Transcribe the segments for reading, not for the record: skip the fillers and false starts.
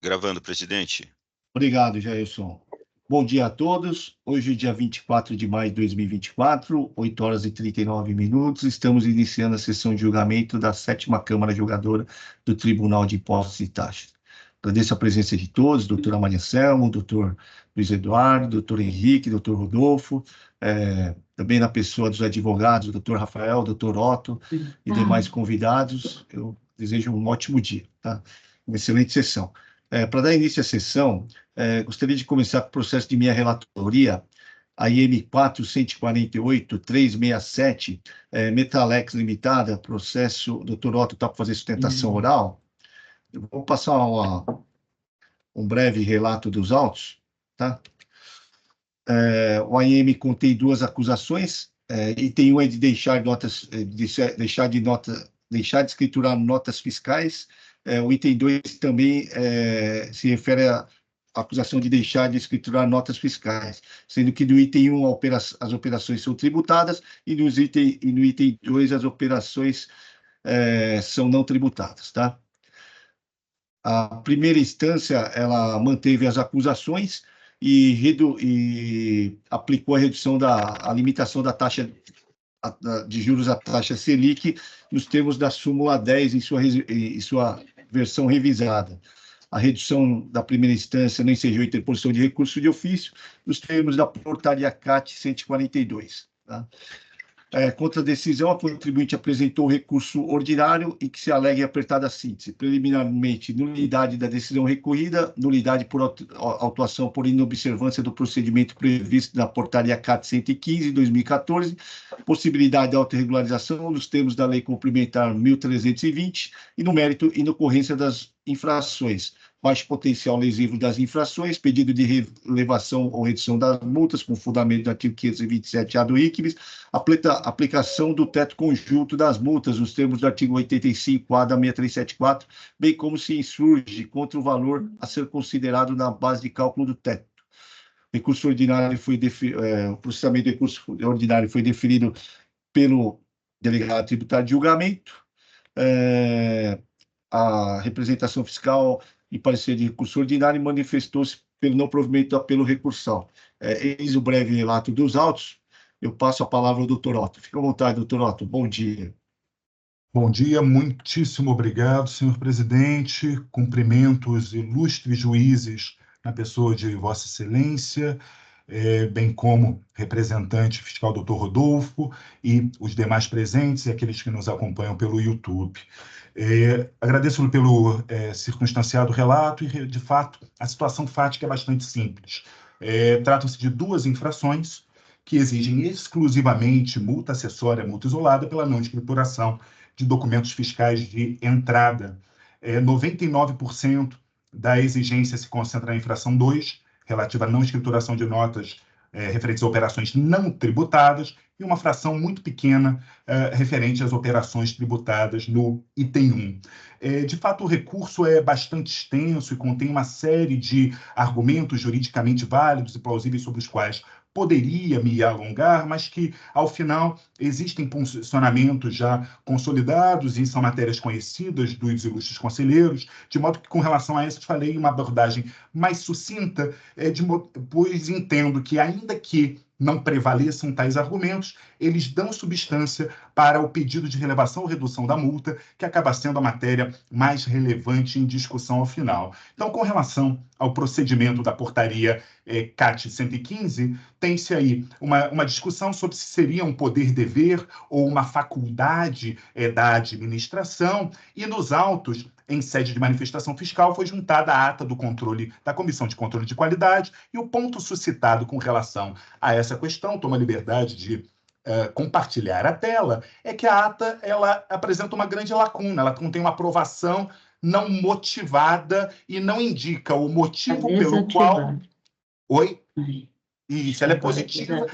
Gravando, presidente. Obrigado, Jailson. Bom dia a todos. Hoje, dia 24 de maio de 2024, 8 horas e 39 minutos, estamos iniciando a sessão de julgamento da 7ª Câmara Julgadora do Tribunal de Impostos e Taxas. Agradeço a presença de todos, doutora Maria Selma, doutor Luiz Eduardo, doutor Henrique, doutor Rodolfo, também na pessoa dos advogados, doutor Rafael, doutor Otto e demais convidados. Eu desejo um ótimo dia, tá? Uma excelente sessão. Para dar início à sessão, gostaria de começar com o processo de minha relatoria, a IM 448-367, Metalex Limitada, processo, doutor Otto está para fazer sustentação oral. Eu vou passar um breve relato dos autos, tá? O AIM contém duas acusações, item 1 é de deixar de escriturar notas fiscais. O item 2 também se refere à acusação de deixar de escriturar notas fiscais, sendo que no item 1 as operações são tributadas e no item 2 as operações são não tributadas, tá? A primeira instância, ela manteve as acusações e aplicou a redução a limitação da taxa de juros à taxa Selic nos termos da súmula 10 em sua versão revisada. A redução da primeira instância não ensejou interposição de recurso de ofício nos termos da portaria CAT 142. Tá? Contra a decisão, a contribuinte apresentou o recurso ordinário e que se alega em apertada síntese. Preliminarmente, nulidade da decisão recorrida, nulidade por autuação por inobservância do procedimento previsto na portaria CAT 115, 2014, possibilidade de autorregularização nos termos da Lei Complementar 1320 e no mérito e na ocorrência das infrações. Baixo potencial lesivo das infrações, pedido de relevação ou redução das multas com fundamento do artigo 527-A do ICMS, aplicação do teto conjunto das multas nos termos do artigo 85-A da 6374, bem como se insurge contra o valor a ser considerado na base de cálculo do teto. O processamento do recurso ordinário foi definido pelo delegado tributário de julgamento. A representação fiscal e parecer de recurso ordinário manifestou-se pelo não provimento do apelo recursal. Eis o breve relato dos autos. Eu passo a palavra ao doutor Otto. Fique à vontade, doutor Otto. Bom dia. Bom dia, muitíssimo obrigado, senhor presidente. Cumprimento os ilustres juízes na pessoa de Vossa Excelência, bem como representante fiscal doutor Rodolfo e os demais presentes e aqueles que nos acompanham pelo YouTube. Agradeço pelo circunstanciado relato e, de fato, a situação fática é bastante simples. Tratam-se de duas infrações que exigem exclusivamente multa acessória, multa isolada, pela não escrituração de documentos fiscais de entrada. 99% da exigência se concentra na infração 2, relativa à não escrituração de notas referentes a operações não tributadas, e uma fração muito pequena referente às operações tributadas no item 1. De fato, o recurso é bastante extenso e contém uma série de argumentos juridicamente válidos e plausíveis sobre os quais poderia me alongar, mas que, ao final, existem posicionamentos já consolidados e são matérias conhecidas dos ilustres conselheiros, de modo que, com relação a isso, falei uma abordagem mais sucinta, pois entendo que, ainda que não prevaleçam tais argumentos, eles dão substância para o pedido de relevação ou redução da multa, que acaba sendo a matéria mais relevante em discussão ao final. Então, com relação ao procedimento da portaria CAT 115, tem-se aí uma discussão sobre se seria um poder-dever ou uma faculdade da administração, e nos autos, em sede de manifestação fiscal, foi juntada a ata do controle da Comissão de Controle de Qualidade, e o ponto suscitado com relação a essa questão, tomo a liberdade de compartilhar a tela, é que a ata ela apresenta uma grande lacuna, ela contém uma aprovação não motivada e não indica o motivo pelo qual... Oi? Isso, ela é positiva.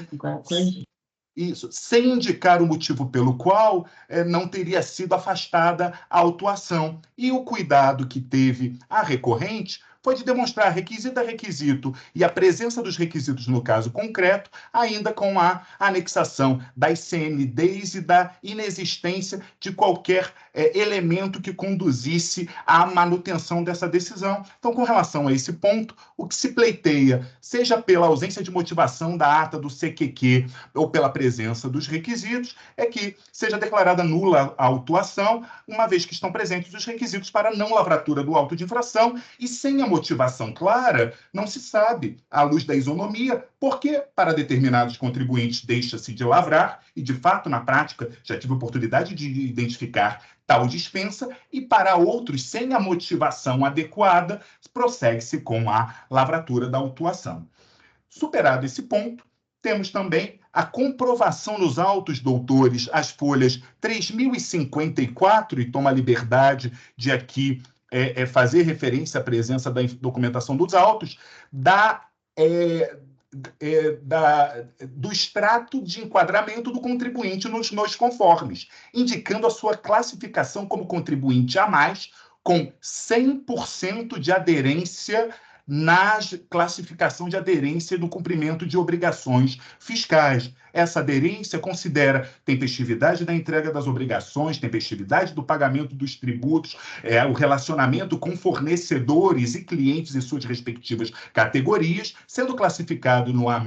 Isso, sem indicar o motivo pelo qual não teria sido afastada a autuação. E o cuidado que teve a recorrente foi de demonstrar requisito a requisito e a presença dos requisitos no caso concreto, ainda com a anexação das CNDs e da inexistência de qualquer elemento que conduzisse à manutenção dessa decisão. Então, com relação a esse ponto, o que se pleiteia, seja pela ausência de motivação da ata do CQQ ou pela presença dos requisitos, é que seja declarada nula a autuação, uma vez que estão presentes os requisitos para a não lavratura do auto de infração, e sem a motivação clara, não se sabe, à luz da isonomia, porque para determinados contribuintes deixa-se de lavrar, e de fato, na prática, já tive oportunidade de identificar tal dispensa, e para outros, sem a motivação adequada, prossegue-se com a lavratura da autuação. Superado esse ponto, temos também a comprovação nos autos, doutores, as folhas 3054, e toma a liberdade de aqui fazer referência à presença da documentação dos autos, do extrato de enquadramento do contribuinte nos conformes, indicando a sua classificação como contribuinte a mais, com 100% de aderência na classificação de aderência do cumprimento de obrigações fiscais. Essa aderência considera tempestividade da entrega das obrigações, tempestividade do pagamento dos tributos, o relacionamento com fornecedores e clientes em suas respectivas categorias, sendo classificado no A+,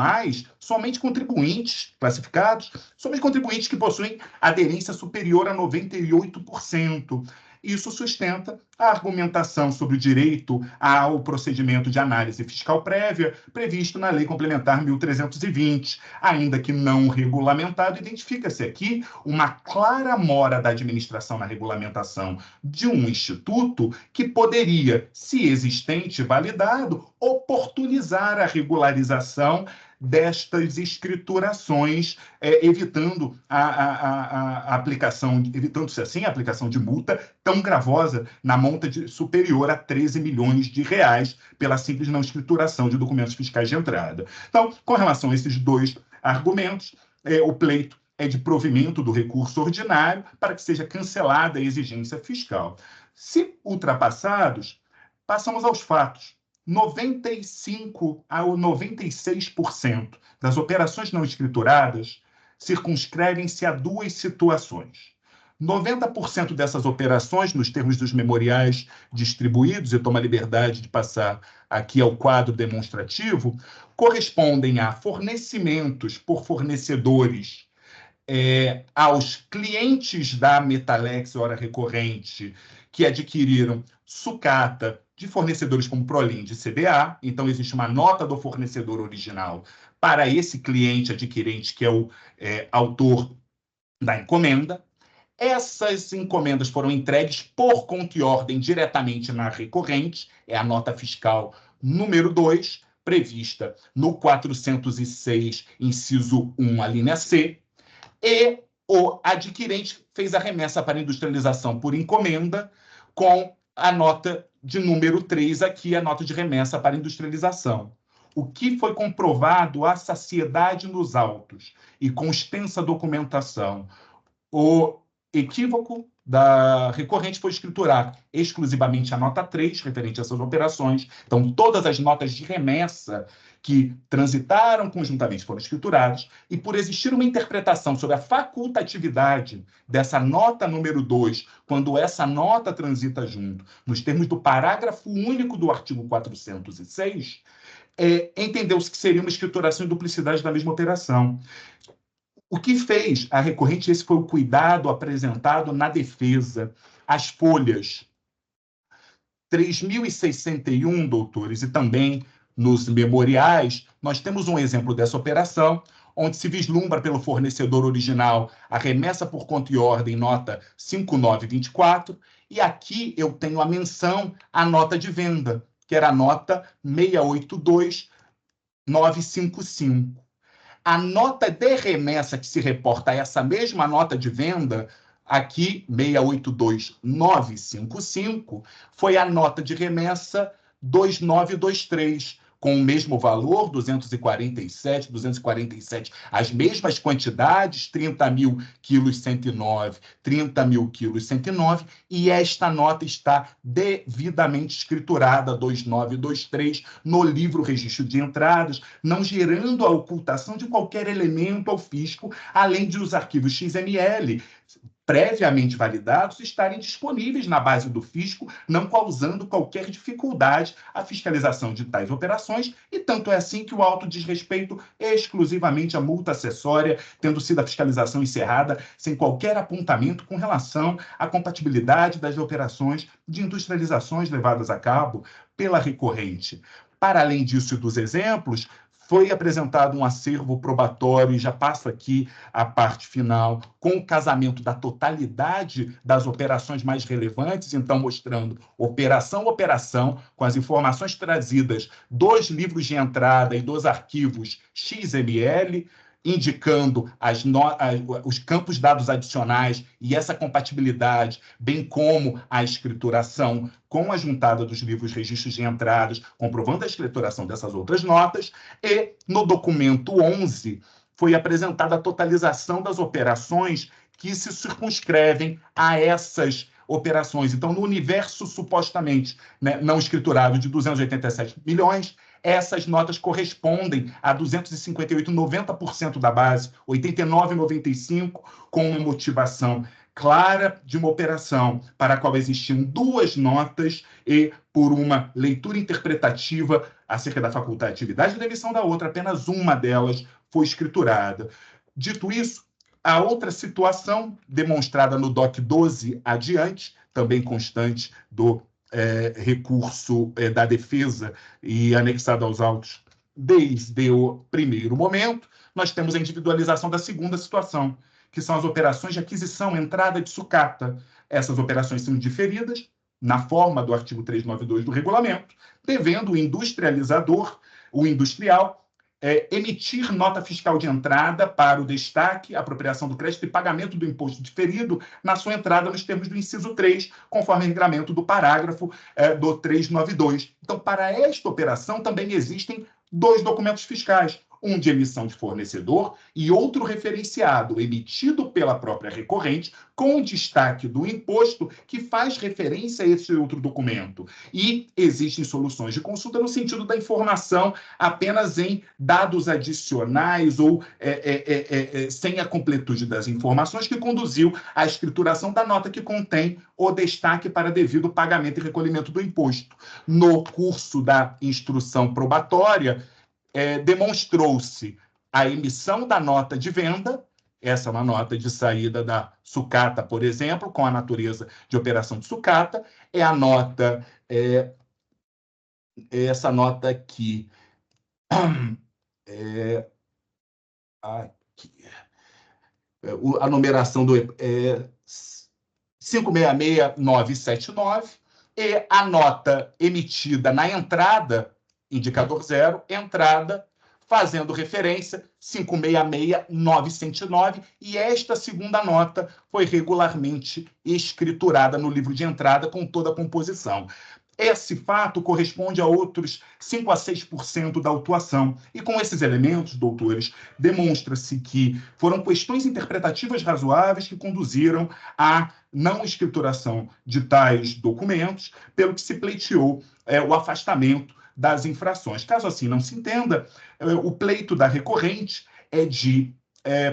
somente contribuintes classificados, somente contribuintes que possuem aderência superior a 98%. Isso sustenta a argumentação sobre o direito ao procedimento de análise fiscal prévia previsto na Lei Complementar 1320, ainda que não regulamentado. Identifica-se aqui uma clara mora da administração na regulamentação de um instituto que poderia, se existente e validado, oportunizar a regularização destas escriturações, evitando a aplicação, evitando-se assim a aplicação de multa tão gravosa na monta superior a 13 milhões de reais pela simples não escrituração de documentos fiscais de entrada. Então, com relação a esses dois argumentos, o pleito é de provimento do recurso ordinário para que seja cancelada a exigência fiscal. Se ultrapassados, passamos aos fatos. 95% a 96% das operações não escrituradas circunscrevem-se a duas situações. 90% dessas operações, nos termos dos memoriais distribuídos, e tomo a liberdade de passar aqui ao quadro demonstrativo, correspondem a fornecimentos por fornecedores aos clientes da Metalex, hora recorrente, que adquiriram sucata de fornecedores como Prolin e CBA. Então, existe uma nota do fornecedor original para esse cliente adquirente, que é o autor da encomenda. Essas encomendas foram entregues por conta e ordem diretamente na recorrente, é a nota fiscal número 2, prevista no 406, inciso 1, a linha C, e o adquirente fez a remessa para industrialização por encomenda com a nota de número 3 aqui, a nota de remessa para industrialização. O que foi comprovado à saciedade nos autos e com extensa documentação, o equívoco da recorrente foi escriturar exclusivamente a nota 3, referente a essas operações. Então, todas as notas de remessa que transitaram conjuntamente foram escrituradas, e por existir uma interpretação sobre a facultatividade dessa nota número 2, quando essa nota transita junto, nos termos do parágrafo único do artigo 406, entendeu-se que seria uma escrituração e duplicidade da mesma operação. O que fez a recorrente, esse foi o cuidado apresentado na defesa, as folhas 3061, doutores, e também nos memoriais, nós temos um exemplo dessa operação, onde se vislumbra pelo fornecedor original a remessa por conta e ordem, nota 5924, e aqui eu tenho a menção à nota de venda, que era a nota 682955. A nota de remessa que se reporta a essa mesma nota de venda, aqui, 682955, foi a nota de remessa 2923, com o mesmo valor, 247, as mesmas quantidades, 30 mil quilos 109, 30 mil quilos 109, e esta nota está devidamente escriturada, 2923, no livro registro de entradas, não gerando a ocultação de qualquer elemento ao fisco, além de os arquivos XML previamente validados estarem disponíveis na base do fisco, não causando qualquer dificuldade à fiscalização de tais operações, e tanto é assim que o auto diz respeito exclusivamente à multa acessória, tendo sido a fiscalização encerrada sem qualquer apontamento com relação à compatibilidade das operações de industrializações levadas a cabo pela recorrente. Para além disso e dos exemplos, foi apresentado um acervo probatório, e já passo aqui a parte final, com o casamento da totalidade das operações mais relevantes, então mostrando operação a operação, com as informações trazidas dos livros de entrada e dos arquivos XML, indicando os campos dados adicionais e essa compatibilidade, bem como a escrituração com a juntada dos livros registros de entradas, comprovando a escrituração dessas outras notas, e no documento 11 foi apresentada a totalização das operações que se circunscrevem a essas operações. Então, no universo supostamente, né, não escriturado de 287 milhões, essas notas correspondem a 258, 90% da base, 89,95, com uma motivação clara de uma operação para a qual existiam duas notas e, por uma leitura interpretativa acerca da facultatividade da emissão da outra, apenas uma delas foi escriturada. Dito isso, a outra situação, demonstrada no DOC 12 adiante, também constante do recurso da defesa e anexado aos autos desde o primeiro momento, nós temos a individualização da segunda situação, que são as operações de aquisição, entrada de sucata. Essas operações são diferidas na forma do artigo 392 do regulamento, devendo o industrializador, o industrial, emitir nota fiscal de entrada para o destaque, apropriação do crédito e pagamento do imposto diferido na sua entrada nos termos do inciso 3, conforme o regramento do parágrafo do 392. Então, para esta operação também existem dois documentos fiscais, um de emissão de fornecedor e outro referenciado, emitido pela própria recorrente, com destaque do imposto que faz referência a esse outro documento. E existem soluções de consulta no sentido da informação apenas em dados adicionais ou sem a completude das informações, que conduziu à escrituração da nota que contém o destaque para devido pagamento e recolhimento do imposto. No curso da instrução probatória, demonstrou-se a emissão da nota de venda, essa é uma nota de saída da sucata, por exemplo, com a natureza de operação de sucata, é a nota, essa nota aqui, aqui, a numeração do 566979, e a nota emitida na entrada, indicador 0, entrada, fazendo referência 566909, e esta segunda nota foi regularmente escriturada no livro de entrada com toda a composição. Esse fato corresponde a outros 5 a 6% da autuação. E com esses elementos, doutores, demonstra-se que foram questões interpretativas razoáveis que conduziram à não escrituração de tais documentos, pelo que se pleiteou o afastamento das infrações. Caso assim não se entenda, o pleito da recorrente é de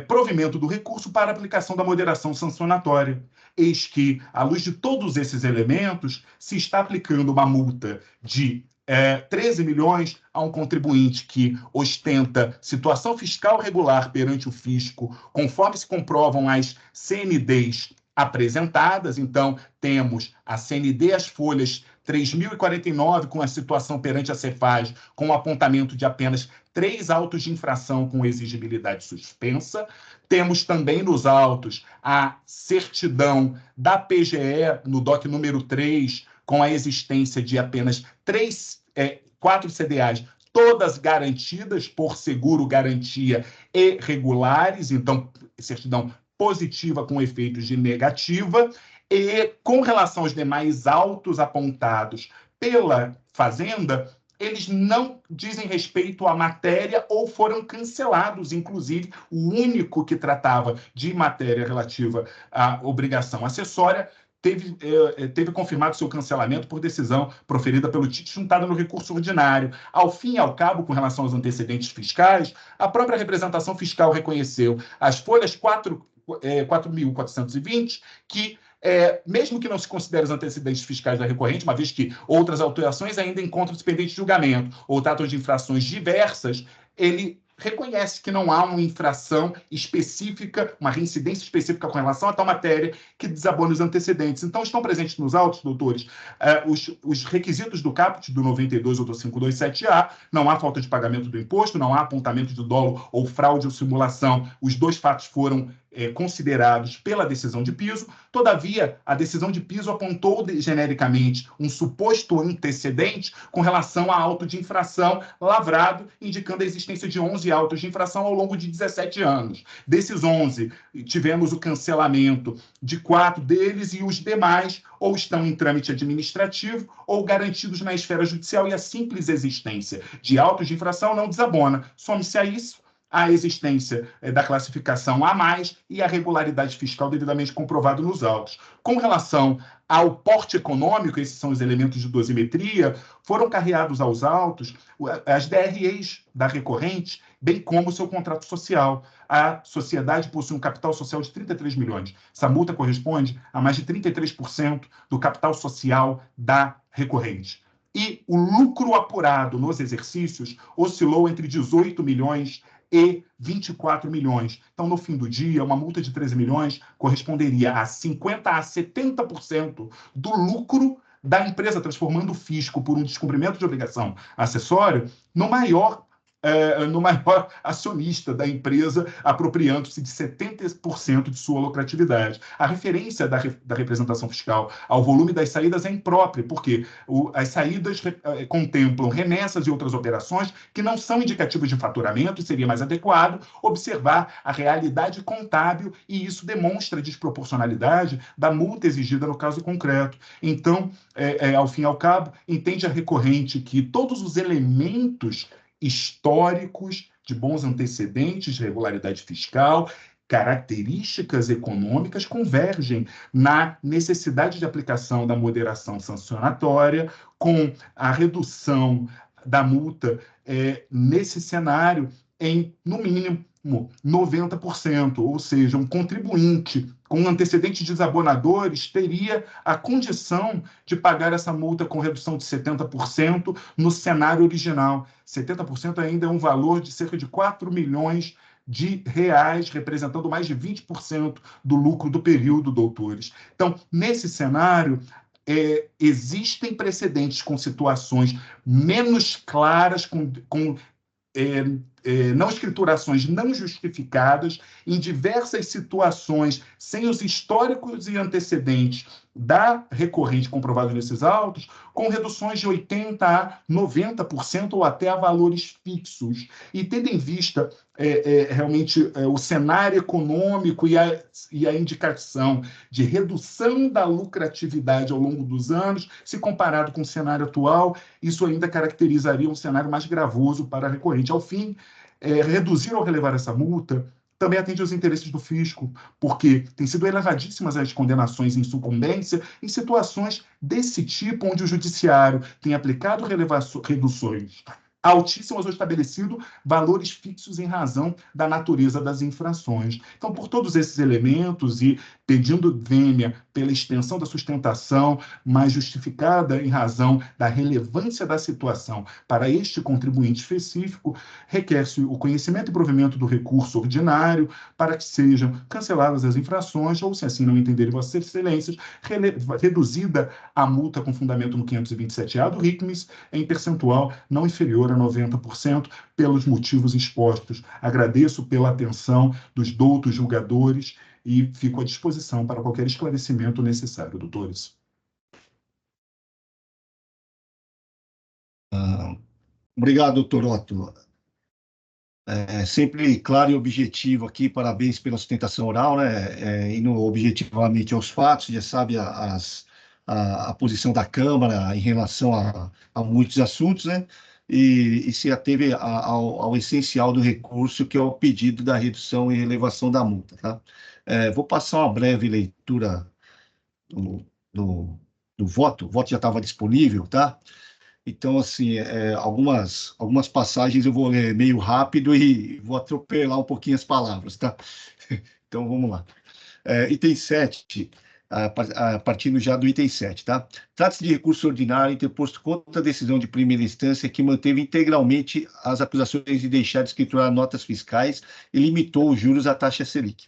provimento do recurso para aplicação da moderação sancionatória. Eis que, à luz de todos esses elementos, se está aplicando uma multa de 13 milhões a um contribuinte que ostenta situação fiscal regular perante o fisco, conforme se comprovam as CNDs apresentadas. Então, temos a CND, as folhas 3.049, com a situação perante a Cefaz, com o apontamento de apenas 3 autos de infração com exigibilidade suspensa. Temos também nos autos a certidão da PGE, no DOC número 3, com a existência de apenas 4 CDAs, todas garantidas por seguro, garantia e regulares, então, certidão positiva com efeitos de negativa. E, com relação aos demais autos apontados pela Fazenda, eles não dizem respeito à matéria ou foram cancelados, inclusive o único que tratava de matéria relativa à obrigação acessória teve confirmado seu cancelamento por decisão proferida pelo TIC juntada no recurso ordinário. Ao fim e ao cabo, com relação aos antecedentes fiscais, a própria representação fiscal reconheceu as folhas 4.420, que, mesmo que não se considere os antecedentes fiscais da recorrente, uma vez que outras autuações ainda encontram-se pendentes de julgamento ou tratam de infrações diversas, ele reconhece que não há uma infração específica, uma reincidência específica com relação a tal matéria que desabone os antecedentes. Então, estão presentes nos autos, doutores, os requisitos do caput do 92 ou do 527A, não há falta de pagamento do imposto, não há apontamento de dolo ou fraude ou simulação. Os dois fatos foram considerados pela decisão de piso. Todavia, a decisão de piso apontou genericamente um suposto antecedente com relação a auto de infração lavrado, indicando a existência de 11 autos de infração ao longo de 17 anos. Desses 11, tivemos o cancelamento de 4 deles e os demais ou estão em trâmite administrativo ou garantidos na esfera judicial, e a simples existência de autos de infração não desabona. Some-se a isso a existência da classificação A+, e a regularidade fiscal devidamente comprovado nos autos. Com relação ao porte econômico, esses são os elementos de dosimetria, foram carreados aos autos as DREs da recorrente, bem como o seu contrato social. A sociedade possui um capital social de 33 milhões. Essa multa corresponde a mais de 33% do capital social da recorrente. E o lucro apurado nos exercícios oscilou entre 18 milhões e 24 milhões. Então, no fim do dia, uma multa de 13 milhões corresponderia a 50% a 70% do lucro da empresa, transformando o fisco por um descumprimento de obrigação acessória no maior acionista da empresa, apropriando-se de 70% de sua lucratividade. A referência da representação fiscal ao volume das saídas é imprópria, porque as saídas contemplam remessas e outras operações que não são indicativas de faturamento, e seria mais adequado observar a realidade contábil, e isso demonstra a desproporcionalidade da multa exigida no caso concreto. Então, ao fim e ao cabo, entende a recorrente que todos os elementos históricos de bons antecedentes, regularidade fiscal, características econômicas convergem na necessidade de aplicação da moderação sancionatória, com a redução da multa nesse cenário em, no mínimo, 90%, ou seja, um contribuinte com antecedentes desabonadores teria a condição de pagar essa multa com redução de 70% no cenário original. 70% ainda é um valor de cerca de 4 milhões de reais, representando mais de 20% do lucro do período, doutores. Então, nesse cenário, existem precedentes com situações menos claras, com não escriturações não justificadas em diversas situações, sem os históricos e antecedentes da recorrente comprovados nesses autos, com reduções de 80% a 90% ou até a valores fixos. E tendo em vista realmente o cenário econômico e a indicação de redução da lucratividade ao longo dos anos, se comparado com o cenário atual, isso ainda caracterizaria um cenário mais gravoso para a recorrente. Ao fim, reduzir ou relevar essa multa também atende aos interesses do fisco, porque têm sido elevadíssimas as condenações em sucumbência em situações desse tipo, onde o judiciário tem aplicado reduções altíssimas ou estabelecido valores fixos em razão da natureza das infrações. Então, por todos esses elementos e pedindo vênia pela extensão da sustentação, mas justificada em razão da relevância da situação para este contribuinte específico, requer-se o conhecimento e provimento do recurso ordinário para que sejam canceladas as infrações, ou, se assim não entenderem Vossas Excelências, reduzida a multa com fundamento no 527A do RICMES em percentual não inferior a 90%, pelos motivos expostos. Agradeço pela atenção dos doutos julgadores e fico à disposição para qualquer esclarecimento necessário, doutores. Obrigado, doutor Otto. Sempre claro e objetivo aqui, parabéns pela sustentação oral, né? Indo objetivamente aos fatos, já sabe a posição da Câmara em relação a muitos assuntos, né? e se ateve ao essencial do recurso, que é o pedido da redução e elevação da multa, tá? Vou passar uma breve leitura do voto. O voto já estava disponível, tá? Então, assim, algumas passagens eu vou ler meio rápido e vou atropelar um pouquinho as palavras, tá? Então, vamos lá. Item 7, partindo já do item 7, tá? Trata-se de recurso ordinário interposto contra a decisão de primeira instância que manteve integralmente as acusações de deixar de escriturar notas fiscais e limitou os juros à taxa Selic.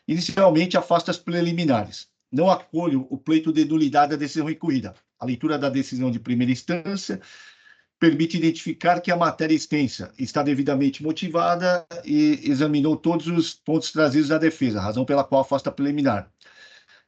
Inicialmente, afasta as preliminares. Não acolho o pleito de nulidade da decisão recorrida. A leitura da decisão de primeira instância permite identificar que a matéria extensa está devidamente motivada e examinou todos os pontos trazidos na defesa, razão pela qual afasta a preliminar.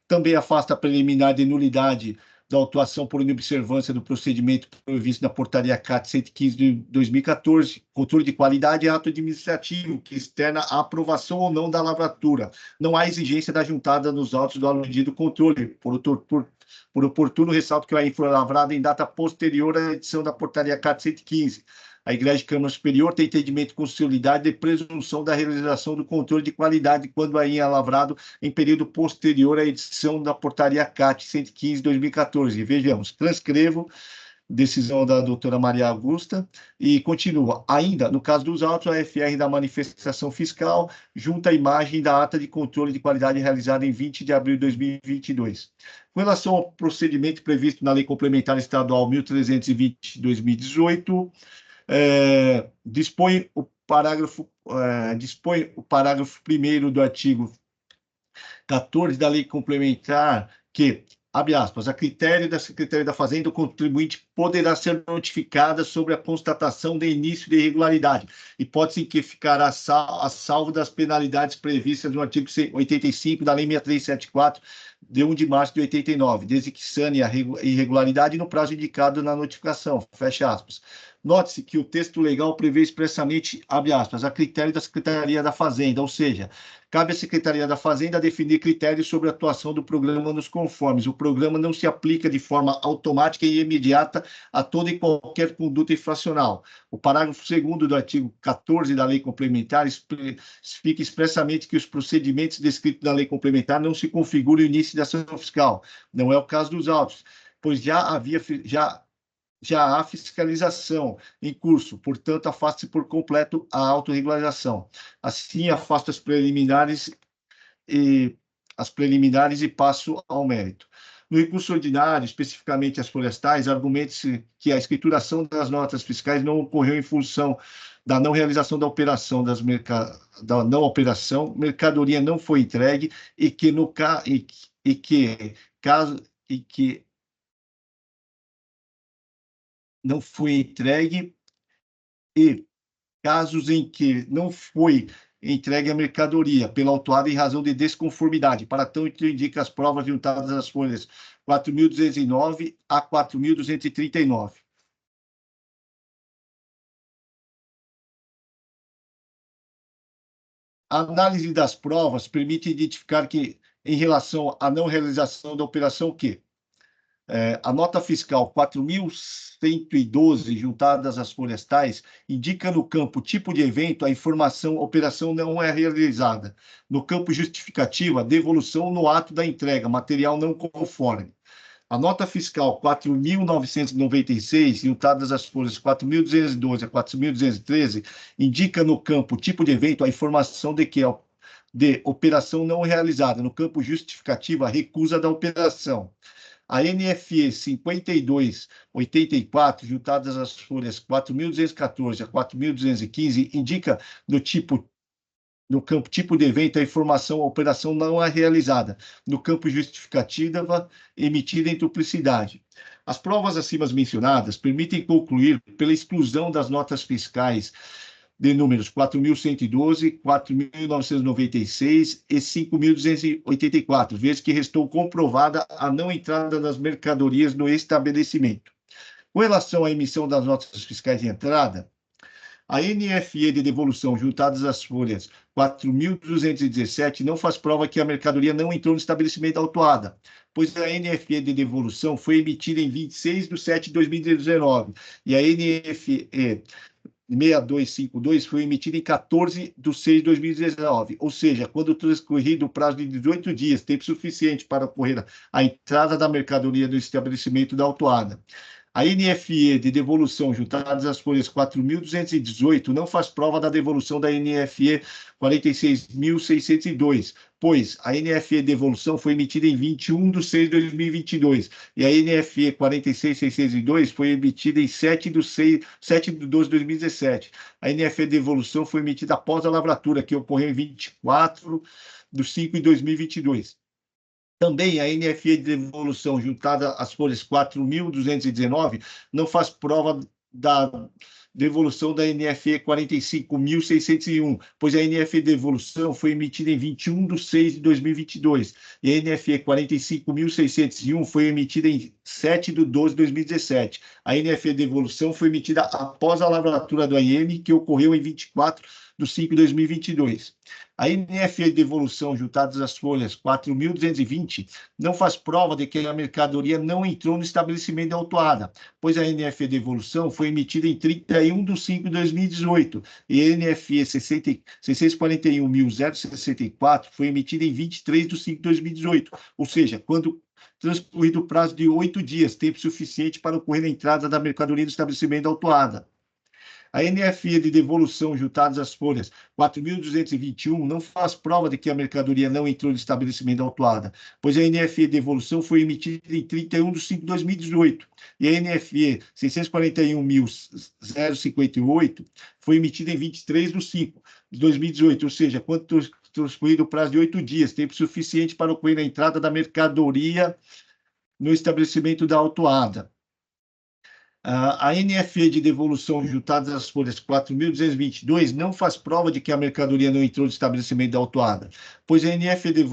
Também afasta a preliminar de nulidade da autuação por inobservância do procedimento previsto na portaria CAT 115 de 2014, controle de qualidade é ato administrativo que externa a aprovação ou não da lavratura. Não há exigência da juntada nos autos do aludido controle. Por oportuno, ressalto que a infra lavrada em data posterior à edição da portaria CAT 115. A Igreja de Câmara Superior tem entendimento com constitucionalidade de presunção da realização do controle de qualidade quando ainda é lavrado em período posterior à edição da portaria CAT 115 de 2014. Vejamos, transcrevo decisão da doutora Maria Augusta e continua. Ainda, no caso dos autos, a FR da manifestação fiscal junta a imagem da ata de controle de qualidade realizada em 20 de abril de 2022. Com relação ao procedimento previsto na Lei Complementar Estadual 1320 de 2018, dispõe o parágrafo 1º do artigo 14 da Lei Complementar que, abre aspas, a critério da Secretaria da Fazenda, o contribuinte poderá ser notificado sobre a constatação de início de irregularidade, hipótese em que ficará a salvo das penalidades previstas no artigo 85 da Lei 6374, de 1 de março de 89, desde que sane a irregularidade no prazo indicado na notificação, fecha aspas. Note-se que o texto legal prevê expressamente, abre aspas, a critério da Secretaria da Fazenda, ou seja, cabe à Secretaria da Fazenda definir critérios sobre a atuação do programa nos conformes. O programa não se aplica de forma automática e imediata a toda e qualquer conduta infracional. O parágrafo 2º do artigo 14 da Lei Complementar explica expressamente que os procedimentos descritos na Lei Complementar não se configuram o início da ação fiscal. Não é o caso dos autos, pois já há fiscalização em curso, portanto, afasta-se por completo a autorregularização. Assim, afasta as preliminares e passo ao mérito. No recurso ordinário, especificamente as florestais, argumenta-se que a escrituração das notas fiscais não ocorreu em função da não realização da operação, da não operação, mercadoria não foi entregue e que não foi entregue e casos em que não foi entregue a mercadoria pela autuada em razão de desconformidade. Para tanto, indica as provas juntadas às folhas 4.209 a 4.239. A análise das provas permite identificar que, em relação à não realização da operação, a nota fiscal 4.112, juntadas às florestais, indica no campo tipo de evento a informação operação não é realizada. No campo justificativa, devolução no ato da entrega, material não conforme. A nota fiscal 4.996, juntadas às folhas 4.212 a 4.213, indica no campo tipo de evento a informação de operação não realizada. No campo justificativa, recusa da operação. A NFE 5284, juntadas às folhas 4.214 a 4.215, indica no campo tipo de evento a informação, a operação não é realizada. No campo justificativa, emitida em duplicidade. As provas acima mencionadas permitem concluir pela exclusão das notas fiscais de números 4.112, 4.996 e 5.284, vezes que restou comprovada a não entrada das mercadorias no estabelecimento. Com relação à emissão das notas fiscais de entrada, A NFE de devolução, juntadas às folhas 4.217, não faz prova que a mercadoria não entrou no estabelecimento autuada, pois a NFE de devolução foi emitida em 26/7/2019 e a NFE 6252 foi emitida em 14/6/2019, ou seja, quando transcorrido o prazo de 18 dias, tempo suficiente para ocorrer a entrada da mercadoria no estabelecimento da autuada. A NFE de devolução, juntadas às folhas 4.218, não faz prova da devolução da NFE 46.602, pois a NFE de devolução foi emitida em 21/6/2022 e a NFE 46.602 foi emitida em 7/12/2017. A NFE de devolução foi emitida após a lavratura, que ocorreu em 24/5/2022. Também a NFE de devolução juntada às folhas 4.219 não faz prova da devolução da NFE 45.601, pois a NFE de devolução foi emitida em 21/6/2022 e a NFE 45.601 foi emitida em 7/12/2017. A NFE de devolução foi emitida após a lavratura do AIM, que ocorreu em 24/5/2022. A NFE de devolução, juntadas às folhas 4.220, não faz prova de que a mercadoria não entrou no estabelecimento da autuada, pois a NFE de devolução foi emitida em 31/5/2018 e a NFE 641.064 foi emitida em 23/5/2018, ou seja, quando transcorrido o prazo de 8 dias, tempo suficiente para ocorrer a entrada da mercadoria no estabelecimento da autuada. A NFE de devolução, juntadas às folhas 4.221, não faz prova de que a mercadoria não entrou no estabelecimento da autuada, pois a NFE de devolução foi emitida em 31/5/2018 e a NFE 641.058 foi emitida em 23/5/2018, ou seja, quando transcorrido o prazo de 8 dias, tempo suficiente para ocorrer a entrada da mercadoria no estabelecimento da autuada. A NFE de devolução juntadas às folhas 4.222 não faz prova de que a mercadoria não entrou no estabelecimento da autuada, pois a NFE de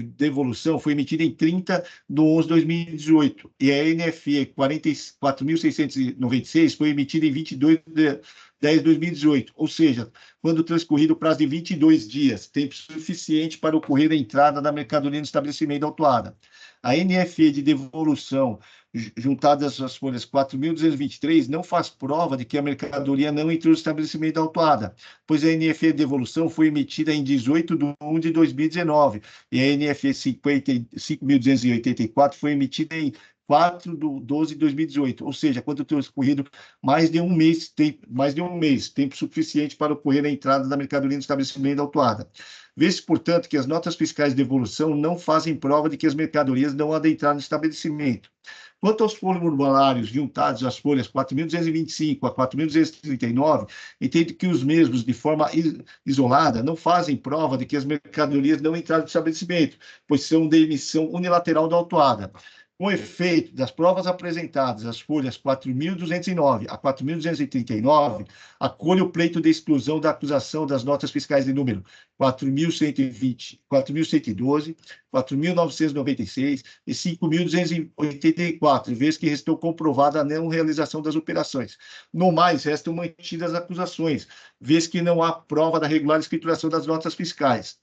devolução foi emitida em 30/11/2018 e a NFE 44.696 foi emitida em 22/10/2018, ou seja, quando transcorrido o prazo de 22 dias, tempo suficiente para ocorrer a entrada da mercadoria no estabelecimento da autuada. A NFE de devolução juntadas às folhas 4.223, não faz prova de que a mercadoria não entrou no estabelecimento da autuada, pois a NFE de devolução foi emitida em 18/1/2019 e a NFE 5.284 foi emitida em 4/12/2018, ou seja, quando transcorrido mais de um mês, tempo suficiente para ocorrer a entrada da mercadoria no estabelecimento da autuada. Vê-se, portanto, que as notas fiscais de devolução não fazem prova de que as mercadorias não adentraram no estabelecimento. Quanto aos formulários juntados às folhas 4.225 a 4.239, entendo que os mesmos, de forma isolada, não fazem prova de que as mercadorias não entraram no estabelecimento, pois são de emissão unilateral da autuada. Com efeito das provas apresentadas, as folhas 4.209 a 4.239, acolho o pleito de exclusão da acusação das notas fiscais de número 4.120, 4.112, 4.996 e 5.284, vez que restou comprovada a não realização das operações. No mais, restam mantidas as acusações, vez que não há prova da regular escrituração das notas fiscais.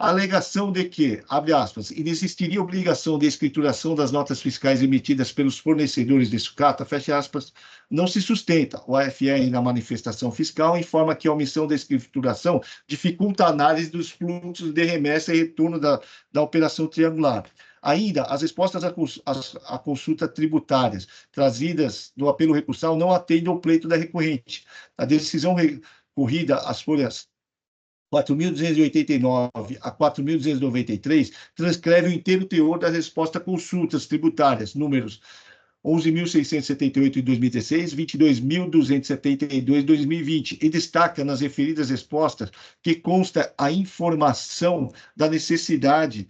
A alegação de que, abre aspas, inexistiria obrigação de escrituração das notas fiscais emitidas pelos fornecedores de sucata, fecha aspas, não se sustenta. O AFR, na manifestação fiscal, informa que a omissão da escrituração dificulta a análise dos fluxos de remessa e retorno da operação triangular. Ainda, as respostas à consulta tributárias trazidas no apelo recursal não atendem ao pleito da recorrente. A decisão recorrida às folhas 4.289 a 4.293, transcreve o inteiro teor da resposta a consultas tributárias, números 11.678 em 2016, 22.272 em 2020, e destaca nas referidas respostas que consta a informação da necessidade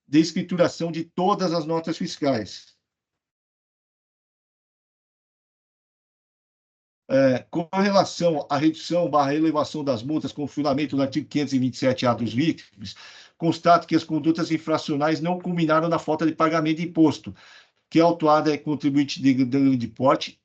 de escrituração de todas as notas fiscais. Com relação à redução/elevação das multas com fundamento no artigo 527-A dos LICs, constato que as condutas infracionais não culminaram na falta de pagamento de imposto, que a autuada é contribuinte de grande porte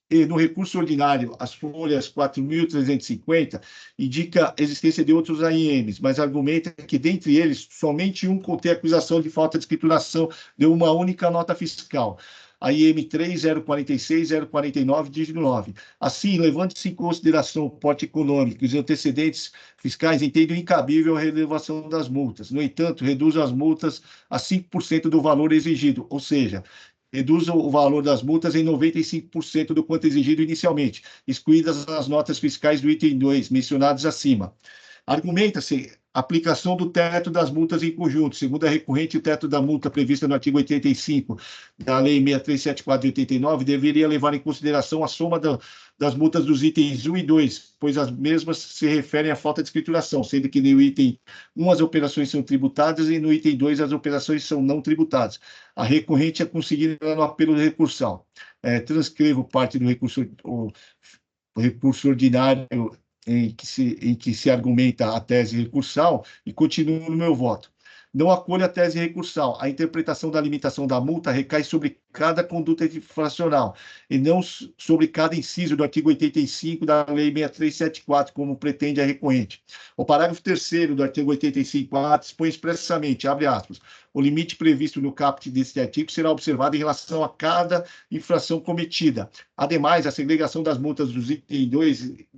e no recurso ordinário, as folhas 4.350, indica a existência de outros AIMs, mas argumenta que, dentre eles, somente um contém acusação de falta de escrituração de uma única nota fiscal, a IM 3046049, dígito 9. Assim, levando-se em consideração o porte econômico e os antecedentes fiscais, entendo incabível a relevação das multas. No entanto, reduz as multas a 5% do valor exigido, ou seja, reduz o valor das multas em 95% do quanto exigido inicialmente, excluídas as notas fiscais do item 2, mencionados acima. Argumenta-se aplicação do teto das multas em conjunto. Segundo a recorrente, o teto da multa prevista no artigo 85 da Lei 6374 de 89 deveria levar em consideração a soma das multas dos itens 1 e 2, pois as mesmas se referem à falta de escrituração, sendo que no item 1 as operações são tributadas e no item 2 as operações são não tributadas. A recorrente é conseguida no apelo recursal. Transcrevo parte do recurso ordinário em que se argumenta a tese recursal e continuo no meu voto. Não acolho a tese recursal. A interpretação da limitação da multa recai sobre cada conduta infracional e não sobre cada inciso do artigo 85 da Lei 6374, como pretende a recorrente. O parágrafo 3º do artigo 85A dispõe expressamente, abre aspas, o limite previsto no caput deste artigo será observado em relação a cada infração cometida. Ademais, a segregação das multas do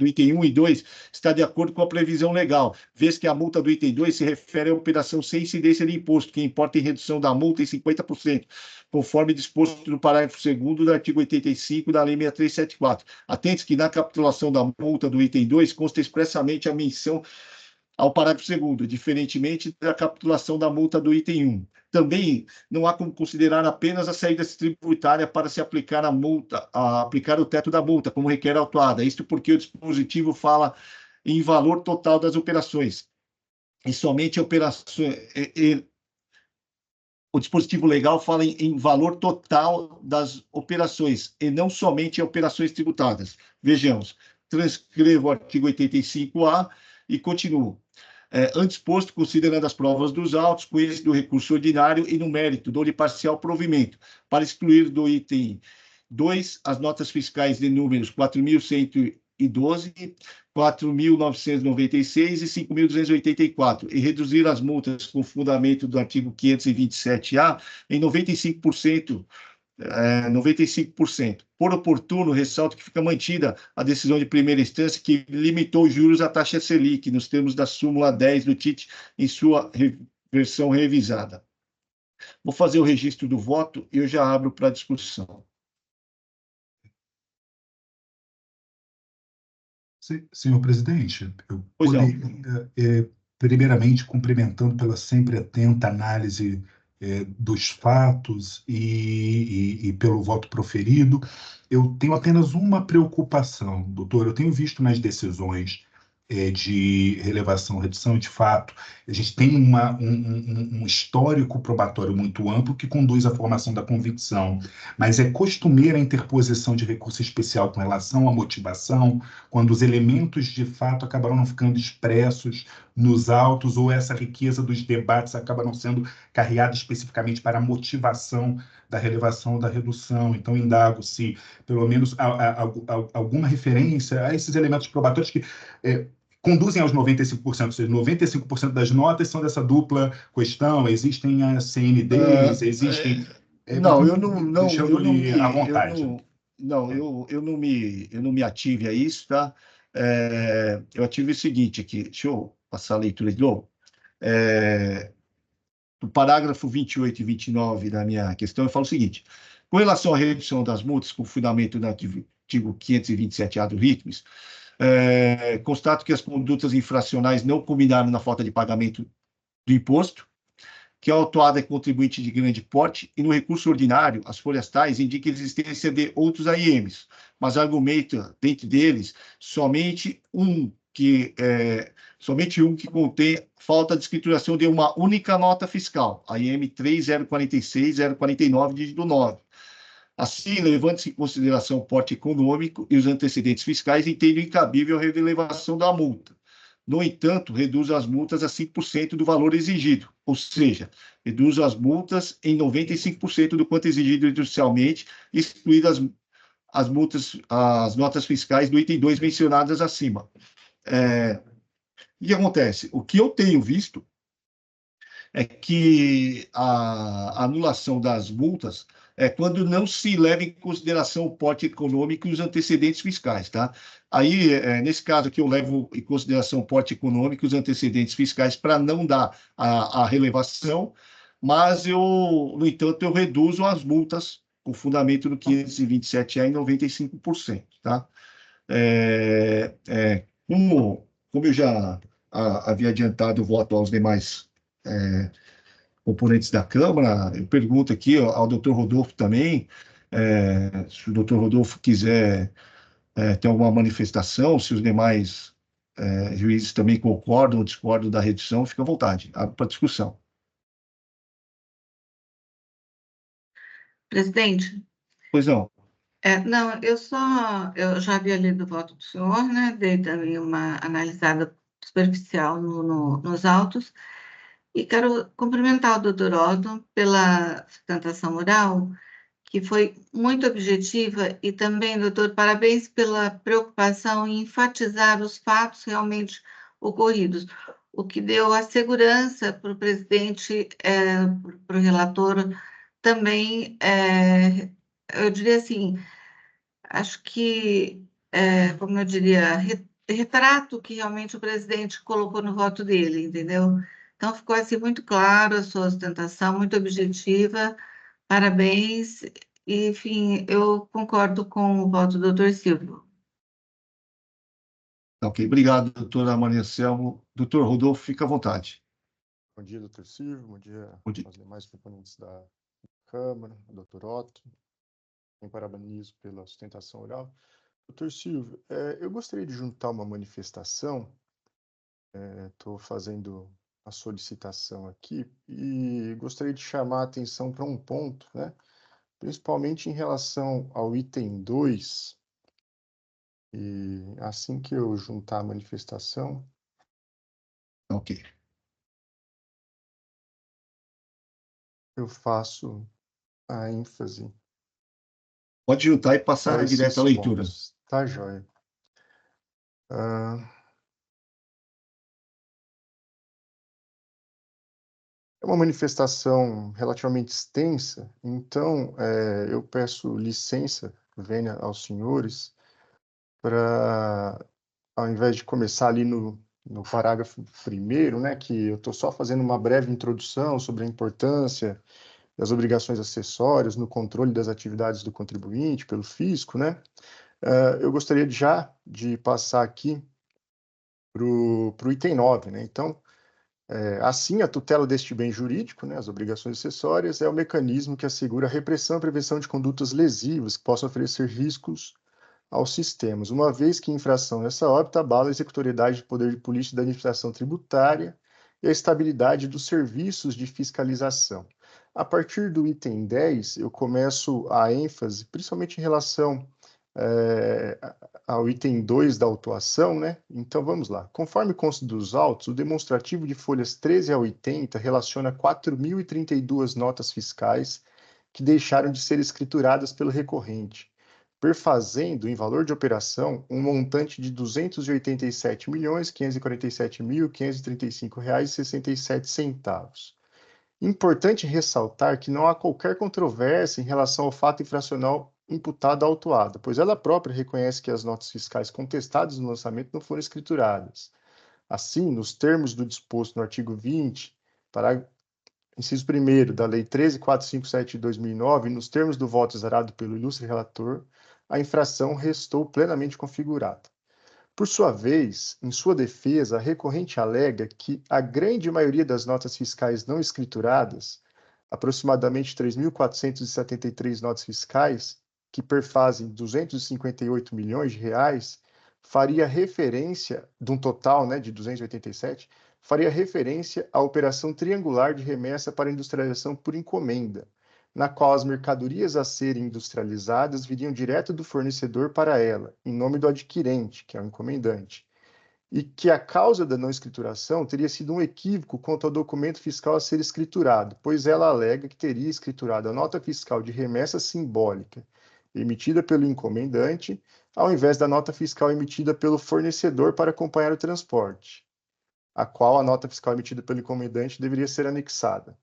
item 1 e 2 está de acordo com a previsão legal, vez que a multa do item 2 se refere à operação sem incidência de imposto, que importa em redução da multa em 50%, conforme disposto no parágrafo 2º do artigo 85 da Lei 6374. Atente que na capitulação da multa do item 2 consta expressamente a menção ao parágrafo 2º, diferentemente da capitulação da multa do item 1. Também não há como considerar apenas a saída tributária para se aplicar aplicar o teto da multa, como requer a autuada. Isto porque o dispositivo fala em valor total das operações. E somente operações. O dispositivo legal fala em valor total das operações, e não somente em operações tributadas. Vejamos, transcrevo o artigo 85A e continuo. Antes posto, considerando as provas dos autos, com esse do recurso ordinário e no mérito, dou-lhe parcial provimento, para excluir do item 2 as notas fiscais de números 4.112, 4.996 e 5.284, e reduzir as multas com fundamento do artigo 527-A em 95%. 95%. Por oportuno, ressalto que fica mantida a decisão de primeira instância que limitou os juros à taxa Selic, nos termos da súmula 10 do TIT, em sua versão revisada. Vou fazer o registro do voto e eu já abro para discussão. Senhor presidente, eu poderia, primeiramente, cumprimentando pela sempre atenta análise dos fatos e pelo voto proferido. Eu tenho apenas uma preocupação, doutor. Eu tenho visto nas decisões de relevação, redução, de fato, a gente tem um histórico probatório muito amplo que conduz à formação da convicção, mas é costumeira a interposição de recurso especial com relação à motivação, quando os elementos de fato acabaram não ficando expressos nos autos, ou essa riqueza dos debates acaba não sendo carreada especificamente para a motivação da relevação ou da redução. Então, indago se, pelo menos, alguma referência a esses elementos probatórios que conduzem aos 95%, ou seja, 95% das notas são dessa dupla questão, existem as CNDs, existem... Não, eu não... Deixando-lhe à vontade. Eu não me ative a isso, tá? Eu ative o seguinte aqui, deixa eu passar a leitura de novo. No parágrafo 28 e 29 da minha questão, eu falo o seguinte: com relação à redução das multas, com fundamento no artigo 527-A do RICMES, constato que as condutas infracionais não culminaram na falta de pagamento do imposto, que a autuada é contribuinte de grande porte, e no recurso ordinário, as folhas tais indicam a existência de outros AIMs, mas argumenta, dentre deles, somente um que contém falta de escrituração de uma única nota fiscal, a IM 3046049, dígito 9. Assim, levando-se em consideração o porte econômico e os antecedentes fiscais, entendo incabível a relevação da multa. No entanto, reduz as multas a 5% do valor exigido, ou seja, reduz as multas em 95% do quanto exigido judicialmente, excluídas as notas fiscais do item 2 mencionadas acima. O que acontece? O que eu tenho visto é que a anulação das multas é quando não se leva em consideração o porte econômico e os antecedentes fiscais, tá? Aí, nesse caso aqui, eu levo em consideração o porte econômico e os antecedentes fiscais para não dar a relevação, mas no entanto, eu reduzo as multas com fundamento no 527A em 95%, tá? Como eu já havia adiantado o voto aos demais componentes da Câmara, eu pergunto aqui ao doutor Rodolfo também, se o doutor Rodolfo quiser ter alguma manifestação, se os demais juízes também concordam ou discordam da redução, fica à vontade, abre para discussão. Presidente, Pois não. não, eu já havia lido o voto do senhor, né? Dei também uma analisada superficial nos autos, e quero cumprimentar o doutor Otto pela sustentação oral, que foi muito objetiva, e também, doutor, parabéns pela preocupação em enfatizar os fatos realmente ocorridos, o que deu a segurança para o presidente, para o relator também, eu diria assim, acho que, como eu diria, retrato o que realmente o presidente colocou no voto dele, entendeu? Então, ficou assim muito claro a sua sustentação, muito objetiva, parabéns, e, enfim, eu concordo com o voto do doutor Silvio. Ok, obrigado, doutora Maria Selmo. Doutor Rodolfo, fica à vontade. Bom dia, doutor Silvio, bom dia Bom dia. aos demais componentes da Câmara, ao doutor Otto. Eu parabenizo pela sustentação oral. Doutor Silvio, eu gostaria de juntar uma manifestação, estou fazendo a solicitação aqui, e gostaria de chamar a atenção para um ponto, né? Principalmente em relação ao item 2, e assim que eu juntar a manifestação, Ok. eu faço a ênfase Pode juntar e a passar esses direto à leitura. pontos. Tá, joia. É uma manifestação relativamente extensa, então eu peço licença, venha aos senhores, para, ao invés de começar ali no parágrafo primeiro, né, que eu estou só fazendo uma breve introdução sobre a importância das obrigações acessórias no controle das atividades do contribuinte pelo fisco, né, eu gostaria já de passar aqui para o item 9, né, então, assim, a tutela deste bem jurídico, né, as obrigações acessórias, é o mecanismo que assegura a repressão e prevenção de condutas lesivas que possam oferecer riscos aos sistemas, uma vez que infração nessa órbita abala a executoriedade do poder de polícia da administração tributária e a estabilidade dos serviços de fiscalização. A partir do item 10, eu começo a ênfase, principalmente em relação ao item 2 da autuação, né? Então, vamos lá. Conforme consta dos autos, o demonstrativo de folhas 13 a 80 relaciona 4.032 notas fiscais que deixaram de ser escrituradas pelo recorrente, perfazendo, em valor de operação, um montante de R$ 287.547.535,67. Importante ressaltar que não há qualquer controvérsia em relação ao fato infracional imputado à autuada, pois ela própria reconhece que as notas fiscais contestadas no lançamento não foram escrituradas. Assim, nos termos do disposto no artigo 20, inciso 1º da Lei 13.457 de 2009, nos termos do voto exarado pelo ilustre relator, a infração restou plenamente configurada. Por sua vez, em sua defesa, a recorrente alega que a grande maioria das notas fiscais não escrituradas, aproximadamente 3.473 notas fiscais, que perfazem 258 milhões de reais, faria referência, de um total, né, de 287, faria referência à operação triangular de remessa para industrialização por encomenda, na qual as mercadorias a serem industrializadas viriam direto do fornecedor para ela, em nome do adquirente, que é o encomendante, e que a causa da não escrituração teria sido um equívoco quanto ao documento fiscal a ser escriturado, pois ela alega que teria escriturado a nota fiscal de remessa simbólica emitida pelo encomendante, ao invés da nota fiscal emitida pelo fornecedor para acompanhar o transporte, a qual a nota fiscal emitida pelo encomendante deveria ser anexada.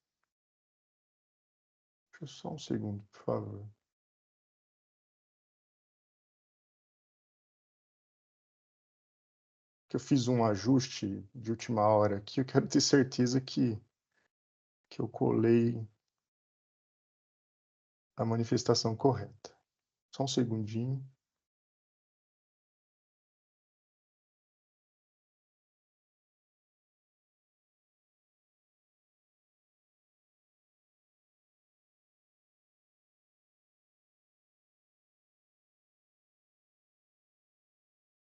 Deixa eu só um segundo, por favor. Que eu fiz um ajuste de última hora aqui, eu quero ter certeza que eu colei a manifestação correta. Só um segundinho.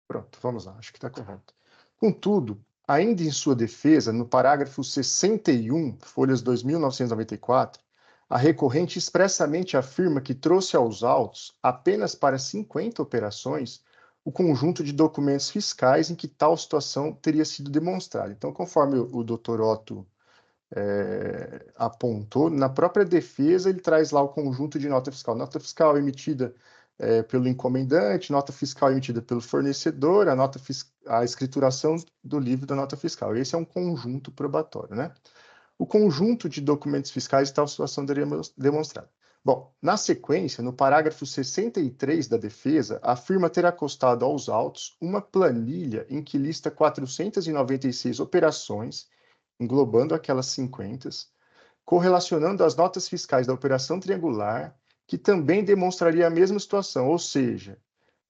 Pronto, vamos lá, acho que está correto. Contudo, ainda em sua defesa, no parágrafo 61, folhas 2.994, a recorrente expressamente afirma que trouxe aos autos, apenas para 50 operações, o conjunto de documentos fiscais em que tal situação teria sido demonstrada. Então, conforme o Dr. Otto apontou, na própria defesa ele traz lá o conjunto de nota fiscal emitida pelo encomendante, nota fiscal emitida pelo fornecedor, a escrituração do livro da nota fiscal. Esse é um conjunto probatório, né? O conjunto de documentos fiscais tal situação demonstrada. Bom, na sequência, no parágrafo 63 da defesa, afirma ter acostado aos autos uma planilha em que lista 496 operações, englobando aquelas 50, correlacionando as notas fiscais da operação triangular, que também demonstraria a mesma situação, ou seja,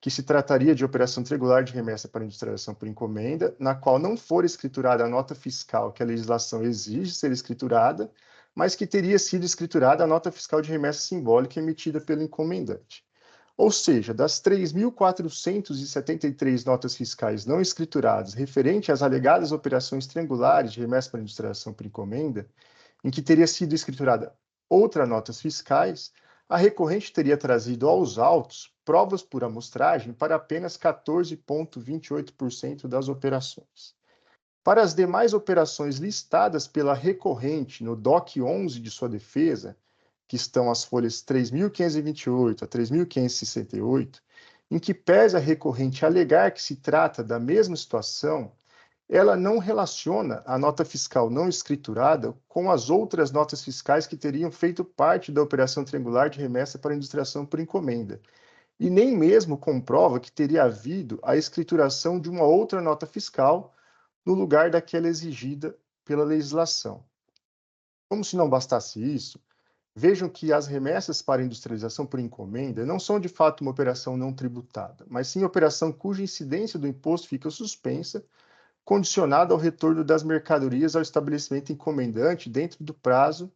que se trataria de operação triangular de remessa para industrialização por encomenda, na qual não for escriturada a nota fiscal que a legislação exige ser escriturada, mas que teria sido escriturada a nota fiscal de remessa simbólica emitida pelo encomendante. Ou seja, das 3.473 notas fiscais não escrituradas referente às alegadas operações triangulares de remessa para industrialização por encomenda, em que teria sido escriturada outra notas fiscais, a recorrente teria trazido aos autos provas por amostragem para apenas 14,28% das operações. Para as demais operações listadas pela recorrente no DOC 11 de sua defesa, que estão as folhas 3.528 a 3.568, em que pese a recorrente alegar que se trata da mesma situação, ela não relaciona a nota fiscal não escriturada com as outras notas fiscais que teriam feito parte da operação triangular de remessa para industrialização por encomenda, e nem mesmo comprova que teria havido a escrituração de uma outra nota fiscal no lugar daquela exigida pela legislação. Como se não bastasse isso, vejam que as remessas para industrialização por encomenda não são de fato uma operação não tributada, mas sim operação cuja incidência do imposto fica suspensa, condicionada ao retorno das mercadorias ao estabelecimento encomendante dentro do prazo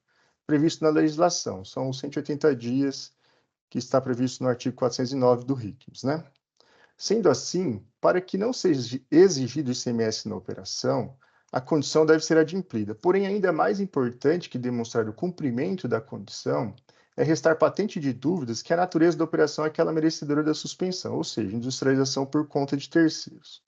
previsto na legislação. São os 180 dias que está previsto no artigo 409 do RICMS, né? Sendo assim, para que não seja exigido ICMS na operação, a condição deve ser adimplida. Porém, ainda mais importante que demonstrar o cumprimento da condição é restar patente de dúvidas que a natureza da operação é aquela merecedora da suspensão, ou seja, industrialização por conta de terceiros.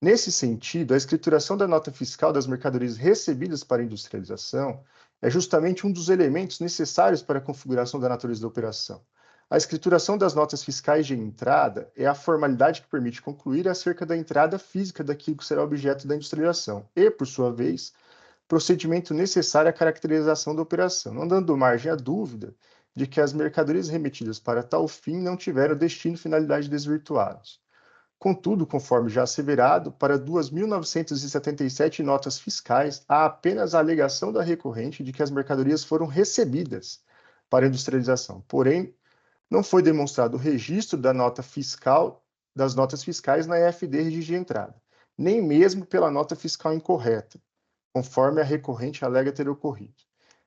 Nesse sentido, a escrituração da nota fiscal das mercadorias recebidas para industrialização é justamente um dos elementos necessários para a configuração da natureza da operação. A escrituração das notas fiscais de entrada é a formalidade que permite concluir acerca da entrada física daquilo que será objeto da industrialização e, por sua vez, procedimento necessário à caracterização da operação, não dando margem à dúvida de que as mercadorias remetidas para tal fim não tiveram destino e finalidade desvirtuados. Contudo, conforme já asseverado, para 2.977 notas fiscais, há apenas a alegação da recorrente de que as mercadorias foram recebidas para industrialização. Porém, não foi demonstrado o registro da nota fiscal, das notas fiscais na EFD Registro de Entrada, nem mesmo pela nota fiscal incorreta, conforme a recorrente alega ter ocorrido.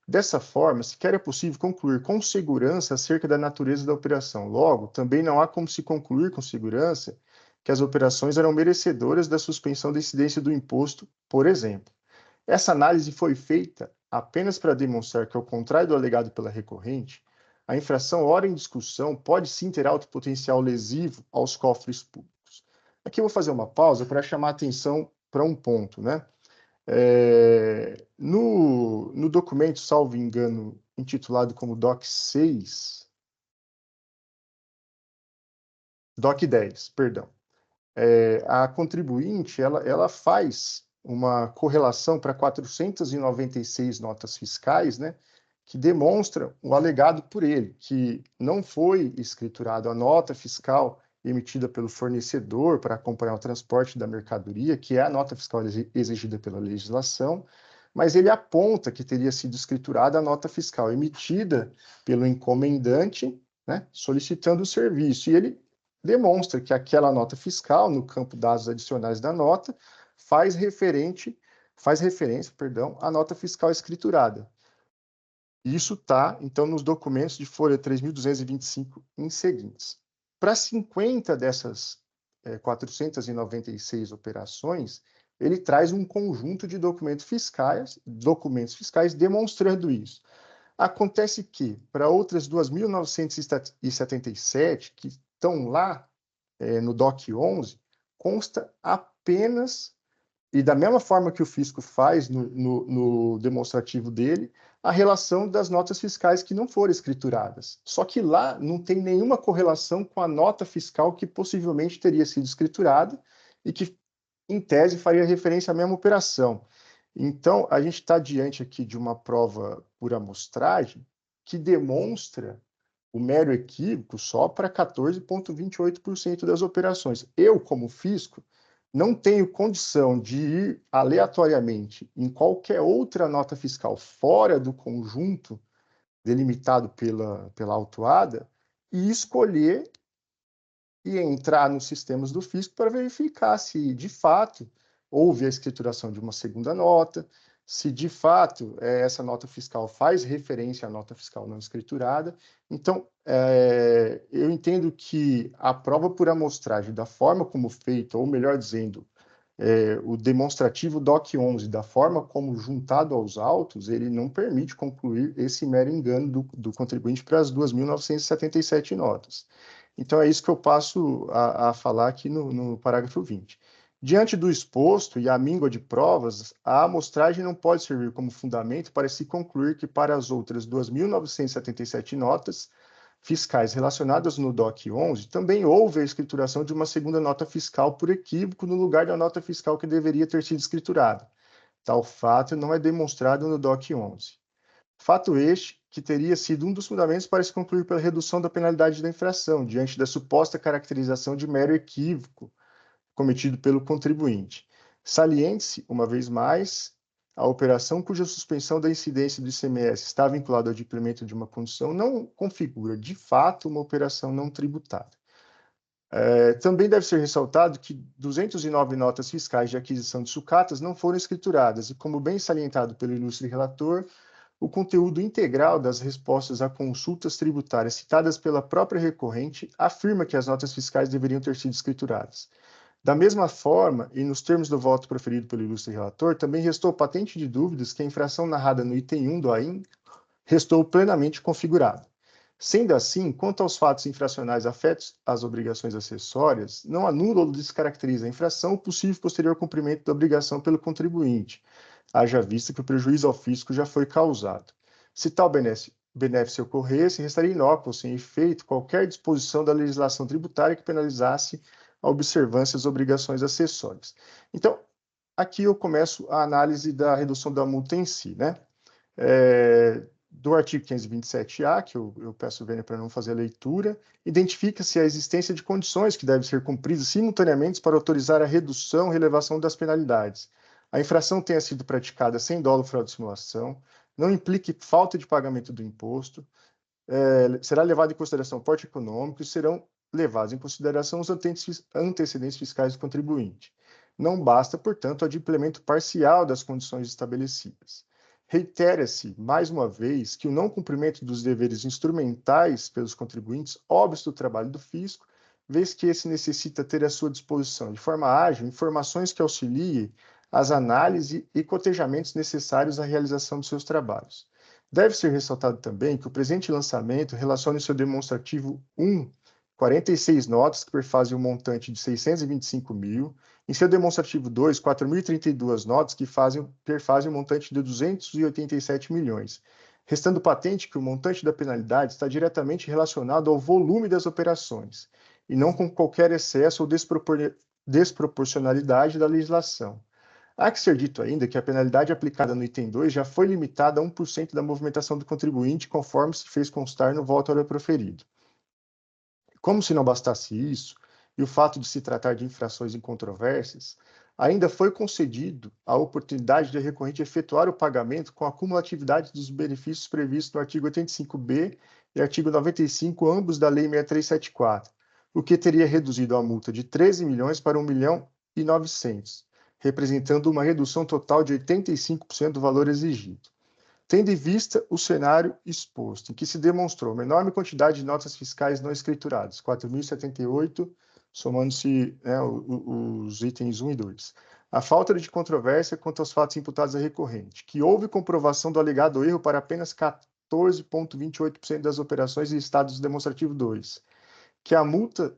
Dessa forma, sequer é possível concluir com segurança acerca da natureza da operação. Logo, também não há como se concluir com segurança que as operações eram merecedoras da suspensão da incidência do imposto, por exemplo. Essa análise foi feita apenas para demonstrar que, ao contrário do alegado pela recorrente, a infração ora em discussão pode sim ter alto potencial lesivo aos cofres públicos. Aqui eu vou fazer uma pausa para chamar a atenção para um ponto, né? No documento, salvo engano, intitulado como DOC 6, DOC 10, perdão. A contribuinte, ela faz uma correlação para 496 notas fiscais, né, que demonstra o alegado por ele, que não foi escriturado a nota fiscal emitida pelo fornecedor para acompanhar o transporte da mercadoria, que é a nota fiscal exigida pela legislação, mas ele aponta que teria sido escriturada a nota fiscal emitida pelo encomendante, né, solicitando o serviço. E ele demonstra que aquela nota fiscal, no campo dados adicionais da nota, faz referência, à nota fiscal escriturada. Isso está, então, nos documentos de folha 3.225 em seguintes. Para 50 dessas 496 operações, ele traz um conjunto de documentos fiscais demonstrando isso. Acontece que, para outras 2.977 que estão lá no DOC 11, consta apenas, e da mesma forma que o fisco faz no demonstrativo dele, a relação das notas fiscais que não foram escrituradas. Só que lá não tem nenhuma correlação com a nota fiscal que possivelmente teria sido escriturada e que, em tese, faria referência à mesma operação. Então, a gente está diante aqui de uma prova por amostragem que demonstra o mero equívoco só para 14,28% das operações. Eu, como fisco, não tenho condição de ir aleatoriamente em qualquer outra nota fiscal fora do conjunto delimitado pela autuada e escolher e entrar nos sistemas do fisco para verificar se, de fato, houve a escrituração de uma segunda nota, se, de fato, essa nota fiscal faz referência à nota fiscal não escriturada. Então, eu entendo que a prova por amostragem, da forma como feita, ou melhor dizendo, o demonstrativo DOC 11, da forma como juntado aos autos, ele não permite concluir esse mero engano do contribuinte para as 2.977 notas. Então, é isso que eu passo a falar aqui no parágrafo 20. Diante do exposto e a míngua de provas, a amostragem não pode servir como fundamento para se concluir que para as outras 2.977 notas fiscais relacionadas no DOC 11, também houve a escrituração de uma segunda nota fiscal por equívoco no lugar da nota fiscal que deveria ter sido escriturada. Tal fato não é demonstrado no DOC 11. Fato este que teria sido um dos fundamentos para se concluir pela redução da penalidade da infração, diante da suposta caracterização de mero equívoco cometido pelo contribuinte. Saliente-se, uma vez mais, a operação cuja suspensão da incidência do ICMS está vinculada ao adimplemento de uma condição não configura, de fato, uma operação não tributada. Também deve ser ressaltado que 209 notas fiscais de aquisição de sucatas não foram escrituradas e, como bem salientado pelo ilustre relator, o conteúdo integral das respostas a consultas tributárias citadas pela própria recorrente afirma que as notas fiscais deveriam ter sido escrituradas. Da mesma forma, e nos termos do voto proferido pelo ilustre relator, também restou patente de dúvidas que a infração narrada no item 1 do AIN restou plenamente configurada. Sendo assim, quanto aos fatos infracionais afetos às obrigações acessórias, não anula ou descaracteriza a infração o possível posterior cumprimento da obrigação pelo contribuinte, haja vista que o prejuízo ao fisco já foi causado. Se tal benefício ocorresse, restaria inócuo, sem efeito, qualquer disposição da legislação tributária que penalizasse a observância das obrigações acessórias. Então, aqui eu começo a análise da redução da multa em si, né? Do artigo 527-A, que eu peço Vênia para não fazer a leitura, identifica-se a existência de condições que devem ser cumpridas simultaneamente para autorizar a redução e relevação das penalidades. A infração tenha sido praticada sem dolo, fraude ou simulação, não implique falta de pagamento do imposto, será levado em consideração o porte econômico e serão levados em consideração os antecedentes fiscais do contribuinte. Não basta, portanto, o adimplemento parcial das condições estabelecidas. Reitera-se, mais uma vez, que o não cumprimento dos deveres instrumentais pelos contribuintes obsta o trabalho do fisco, vez que esse necessita ter à sua disposição, de forma ágil, informações que auxiliem as análises e cotejamentos necessários à realização de seus trabalhos. Deve ser ressaltado também que o presente lançamento relaciona em seu demonstrativo 1 46 notas que perfazem um montante de 625 mil, em seu demonstrativo 2, 4.032 notas que perfazem um montante de 287 milhões, restando patente que o montante da penalidade está diretamente relacionado ao volume das operações, e não com qualquer excesso ou desproporcionalidade da legislação. Há que ser dito ainda que a penalidade aplicada no item 2 já foi limitada a 1% da movimentação do contribuinte, conforme se fez constar no voto oral proferido. Como se não bastasse isso, e o fato de se tratar de infrações incontrovérsias, ainda foi concedido a oportunidade de recorrente efetuar o pagamento com a cumulatividade dos benefícios previstos no artigo 85b e artigo 95, ambos da Lei 6374, o que teria reduzido a multa de 13 milhões para 1.900.000, representando uma redução total de 85% do valor exigido. Tendo em vista o cenário exposto, em que se demonstrou uma enorme quantidade de notas fiscais não escrituradas, 4.078, somando-se, né, os itens 1 e 2. A falta de controvérsia quanto aos fatos imputados à recorrente, que houve comprovação do alegado erro para apenas 14,28% das operações em estados demonstrativo 2, que a multa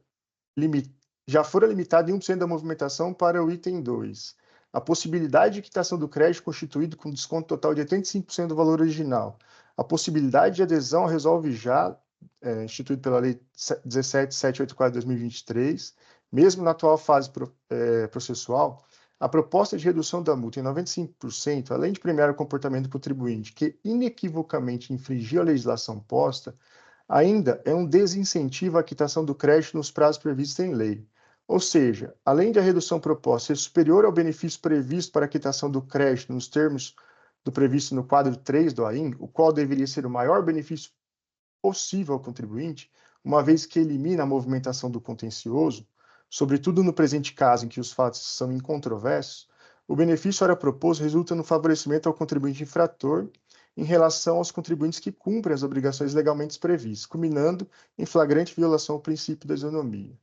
já fora limitada em 1% da movimentação para o item 2, a possibilidade de quitação do crédito constituído com desconto total de 85% do valor original, a possibilidade de adesão ao Resolve Já, instituído pela Lei 17.784/2023, mesmo na atual fase processual, a proposta de redução da multa em 95%, além de premiar o comportamento do contribuinte que inequivocamente infringiu a legislação posta, ainda é um desincentivo à quitação do crédito nos prazos previstos em lei. Ou seja, além de a redução proposta ser superior ao benefício previsto para a quitação do crédito nos termos do previsto no quadro 3 do AIM, o qual deveria ser o maior benefício possível ao contribuinte, uma vez que elimina a movimentação do contencioso, sobretudo no presente caso em que os fatos são incontroversos, o benefício ora proposto resulta no favorecimento ao contribuinte infrator em relação aos contribuintes que cumprem as obrigações legalmente previstas, culminando em flagrante violação ao princípio da isonomia.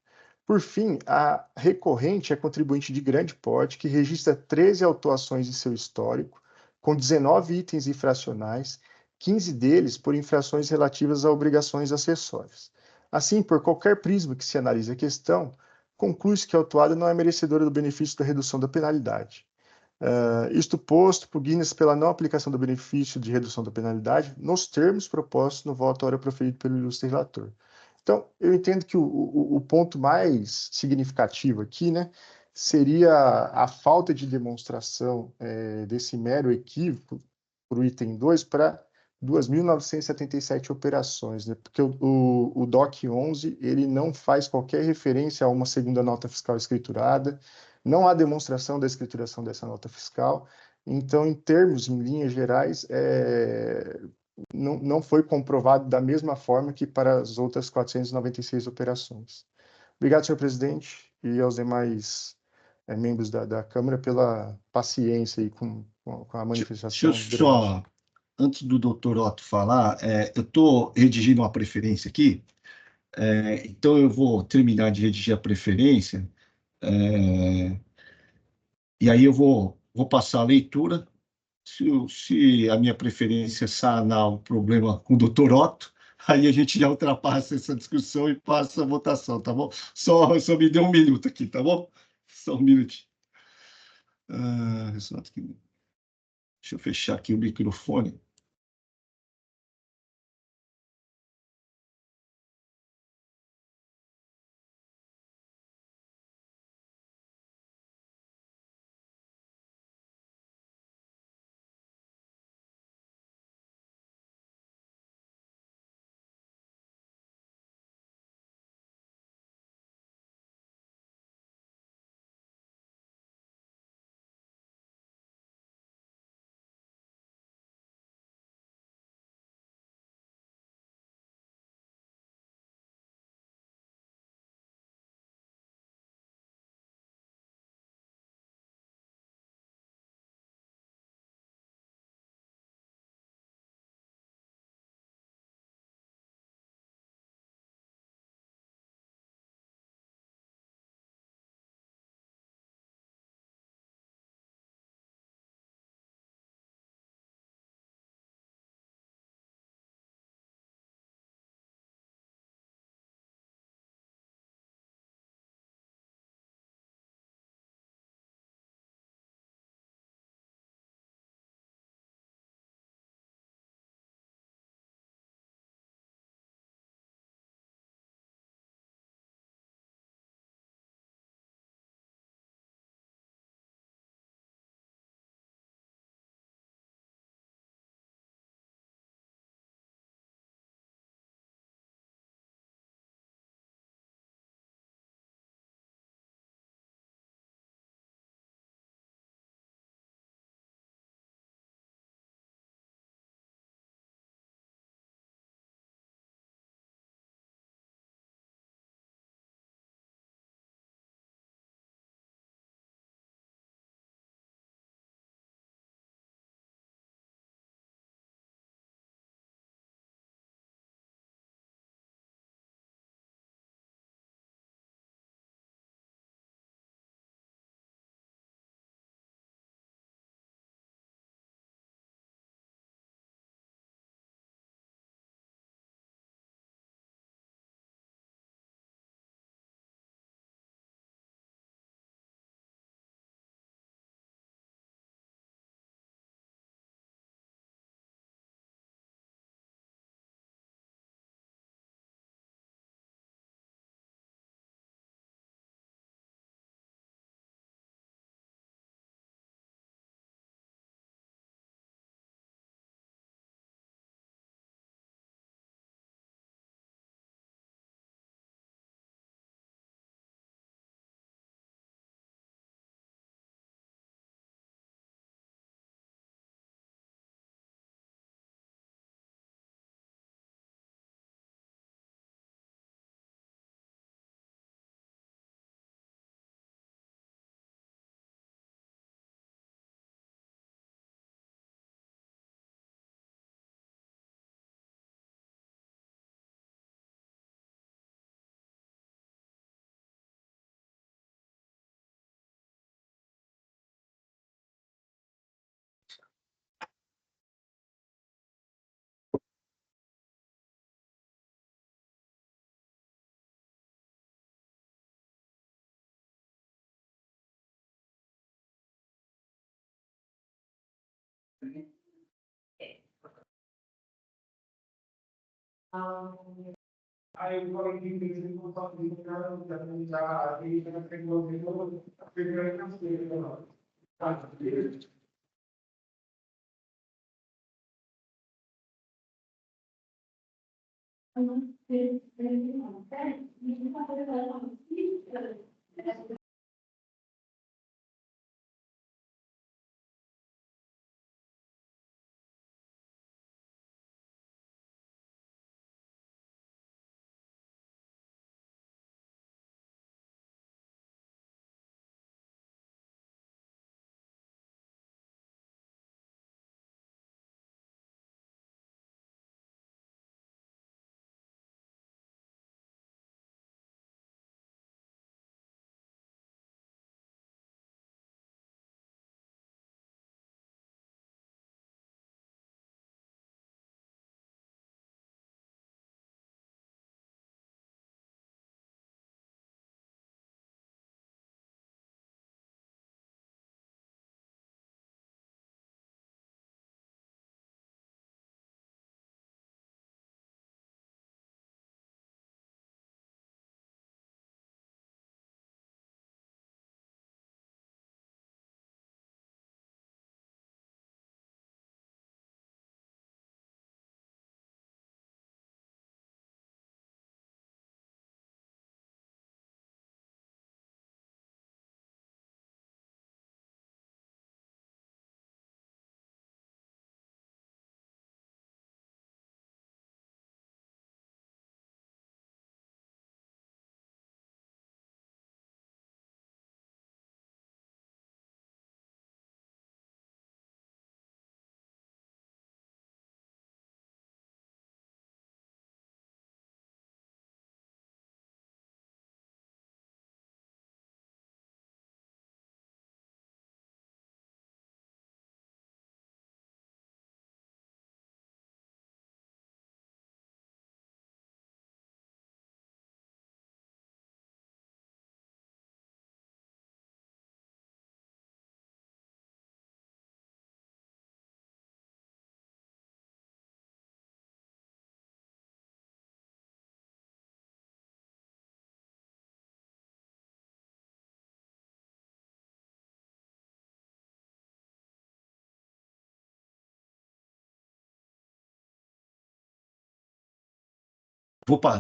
Por fim, a recorrente é contribuinte de grande porte que registra 13 autuações em seu histórico, com 19 itens infracionais, 15 deles por infrações relativas a obrigações acessórias. Assim, por qualquer prisma que se analise a questão, conclui-se que a autuada não é merecedora do benefício da redução da penalidade. Isto posto, pugna-se pela não aplicação do benefício de redução da penalidade nos termos propostos no voto ora proferido pelo ilustre relator. Então, eu entendo que o ponto mais significativo aqui, né, seria a falta de demonstração desse mero equívoco para o item 2 para 2.977 operações, né, porque o DOC 11 ele não faz qualquer referência a uma segunda nota fiscal escriturada, não há demonstração da escrituração dessa nota fiscal, então, em termos, em linhas gerais, não foi comprovado da mesma forma que para as outras 496 operações. Obrigado, senhor presidente, e aos demais membros da Câmara pela paciência aí com a manifestação. Deixa eu só, antes do doutor Otto falar, eu estou redigindo uma preferência aqui, então eu vou terminar de redigir a preferência, e aí eu vou passar a leitura. Se a minha preferência sanar o problema com o doutor Otto, aí a gente já ultrapassa essa discussão e passa a votação, tá bom? Só me dê um minuto aqui, tá bom? Só um minutinho. Deixa eu fechar aqui o microfone.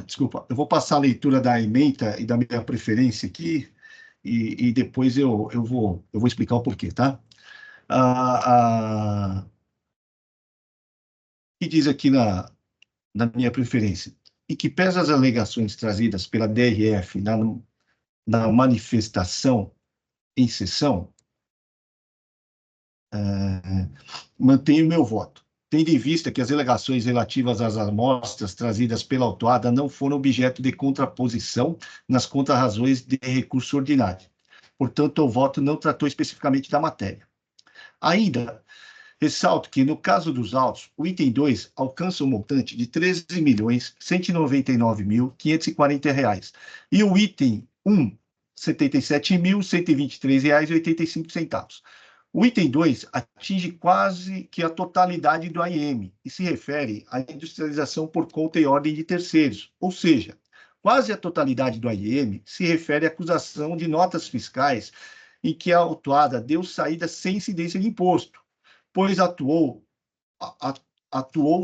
Desculpa, eu vou passar a leitura da ementa e da minha preferência aqui, e depois eu vou explicar o porquê, tá? O que diz aqui na minha preferência? E que pese as alegações trazidas pela DRF na manifestação em sessão, mantenho meu voto, tendo em vista que as alegações relativas às amostras trazidas pela autuada não foram objeto de contraposição nas contrarrazões de recurso ordinário. Portanto, o voto não tratou especificamente da matéria. Ainda, ressalto que, no caso dos autos, o item 2 alcança um montante de R$ 13.199.540 e o item 1, R$ 77.123,85. O item 2 atinge quase que a totalidade do AIM e se refere à industrialização por conta e ordem de terceiros, ou seja, quase a totalidade do AIM se refere à acusação de notas fiscais em que a autuada deu saída sem incidência de imposto, pois atuou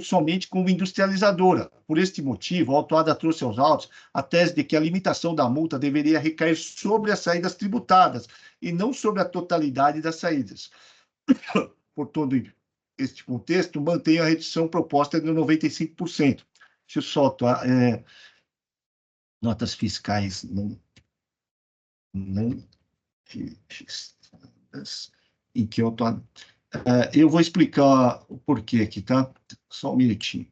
somente como industrializadora. Por este motivo, a autuada trouxe aos autos a tese de que a limitação da multa deveria recair sobre as saídas tributadas e não sobre a totalidade das saídas. Por todo este contexto, mantenho a redução proposta de 95%. Deixa eu só atuar, notas fiscais não em que eu estou. Eu vou explicar o porquê aqui, tá? Só um minutinho.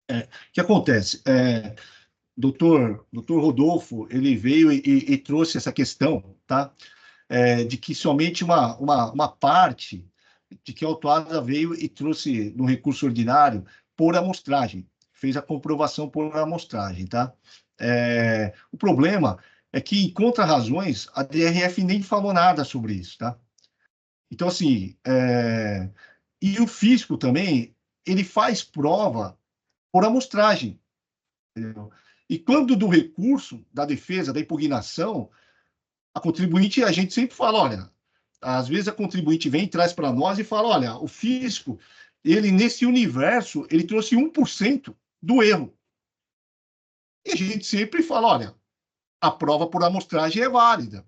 O que acontece? Doutor Rodolfo, ele veio e trouxe essa questão, tá? De que somente uma parte de que a autuada veio e trouxe no recurso ordinário por amostragem, fez a comprovação por amostragem, tá? O problema é que, em contra-razões, a DRF nem falou nada sobre isso, tá? Então, assim, e o fisco também, ele faz prova por amostragem, entendeu? E quando do recurso, da defesa, da impugnação, a contribuinte, a gente sempre fala, olha, às vezes a contribuinte vem e traz para nós e fala, olha, o fisco, ele nesse universo, ele trouxe 1% do erro. E a gente sempre fala, olha, a prova por amostragem é válida,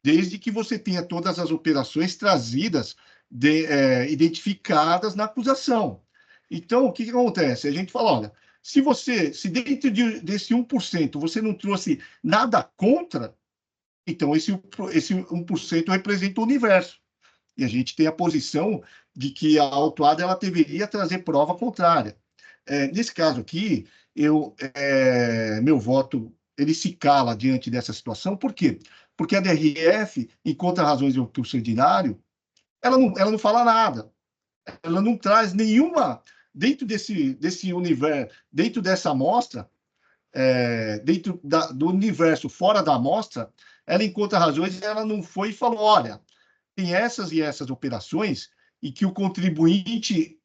desde que você tenha todas as operações trazidas, identificadas na acusação. Então, o que acontece? A gente fala, olha, se dentro desse 1% você não trouxe nada contra, então esse 1% representa o universo. E a gente tem a posição de que a autuada ela deveria trazer prova contrária. Nesse caso aqui, meu voto ele se cala diante dessa situação. Por quê? Porque a DRF, em contra-razões do recurso ordinário, ela não fala nada. Ela não traz nenhuma, dentro desse universo, dentro dessa amostra, dentro do universo fora da amostra, ela, em contra-razões, ela não foi e falou, olha, tem essas e essas operações e que o contribuinte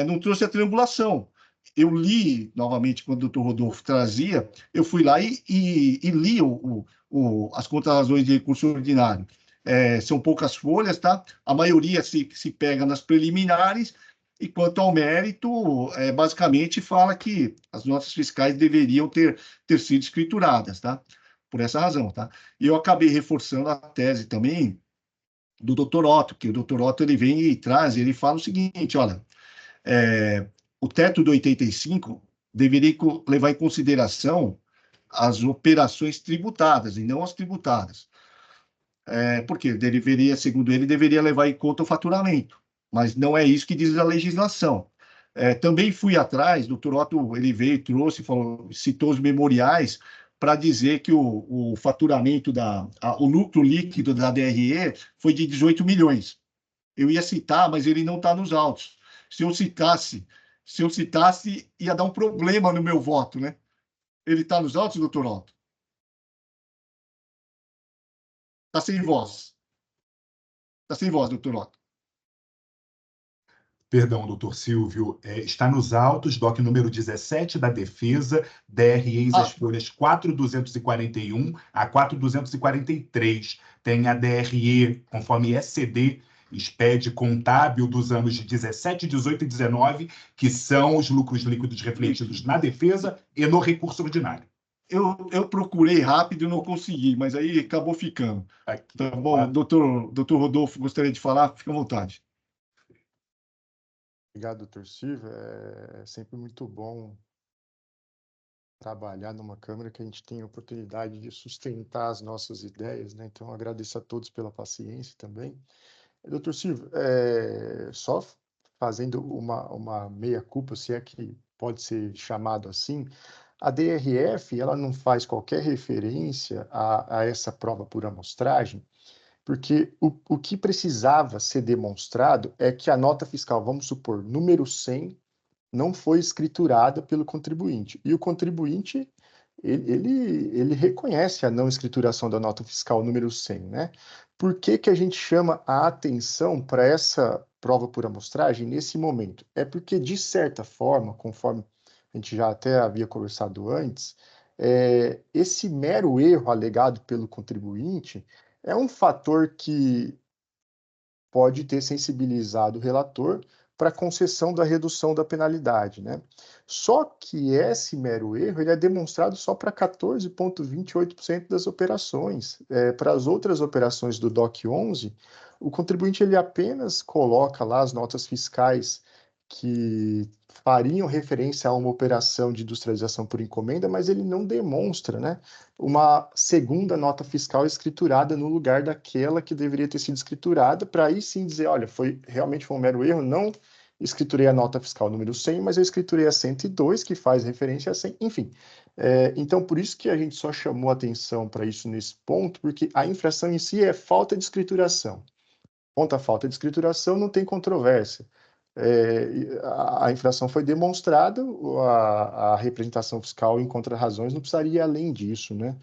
não trouxe a triangulação. Eu li, novamente, quando o doutor Rodolfo trazia, eu fui lá e li as contrarrazões de recurso ordinário. São poucas folhas, tá? A maioria se pega nas preliminares, e quanto ao mérito, basicamente fala que as notas fiscais deveriam ter sido escrituradas, tá? Por essa razão, tá? E eu acabei reforçando a tese também do Dr. Otto, que o Dr. Otto ele vem e traz, ele fala o seguinte, olha, o teto do 85 deveria levar em consideração as operações tributadas e não as tributadas. Porque deveria, segundo ele, deveria levar em conta o faturamento, mas não é isso que diz a legislação. Também fui atrás, o Dr. Otto ele veio e trouxe, citou os memoriais para dizer que o faturamento, o lucro líquido da DRE foi de 18 milhões. Eu ia citar, mas ele não está nos autos. Se eu citasse, ia dar um problema no meu voto, né? Ele está nos autos, doutor Otto? Está sem voz. Está sem voz, doutor Otto. Perdão, doutor Silvio, está nos autos, DOC número 17 da Defesa, DREs as folhas 4.241 a 4.243. Tem a DRE, conforme SCD, SPED contábil dos anos de 17, 18 e 19, que são os lucros líquidos refletidos na defesa e no recurso ordinário. Eu procurei rápido e não consegui, mas aí acabou ficando. Aqui, tá bom, doutor Rodolfo, gostaria de falar? Fica à vontade. Obrigado, doutor Silvio. É sempre muito bom trabalhar numa Câmara que a gente tem a oportunidade de sustentar as nossas ideias, né? Então, agradeço a todos pela paciência também. Doutor Silvio, só fazendo uma meia-culpa, se é que pode ser chamado assim, a DRF ela não faz qualquer referência a essa prova por amostragem, porque o que precisava ser demonstrado é que a nota fiscal, vamos supor, número 100, não foi escriturada pelo contribuinte. E o contribuinte, ele reconhece a não escrituração da nota fiscal número 100, né? Por que que a gente chama a atenção para essa prova por amostragem nesse momento? É porque, de certa forma, conforme a gente já até havia conversado antes, esse mero erro alegado pelo contribuinte é um fator que pode ter sensibilizado o relator para a concessão da redução da penalidade, né? Só que esse mero erro ele é demonstrado só para 14,28% das operações. Para as outras operações do DOC 11, o contribuinte ele apenas coloca lá as notas fiscais que fariam referência a uma operação de industrialização por encomenda, mas ele não demonstra, né, uma segunda nota fiscal escriturada no lugar daquela que deveria ter sido escriturada, para aí sim dizer, olha, realmente foi um mero erro, não escriturei a nota fiscal número 100, mas eu escriturei a 102, que faz referência a 100, enfim. Então, por isso que a gente só chamou atenção para isso nesse ponto, porque a infração em si é falta de escrituração. Quanto à falta de escrituração, não tem controvérsia. A infração foi demonstrada, a representação fiscal em contra-razões não precisaria ir além disso, né?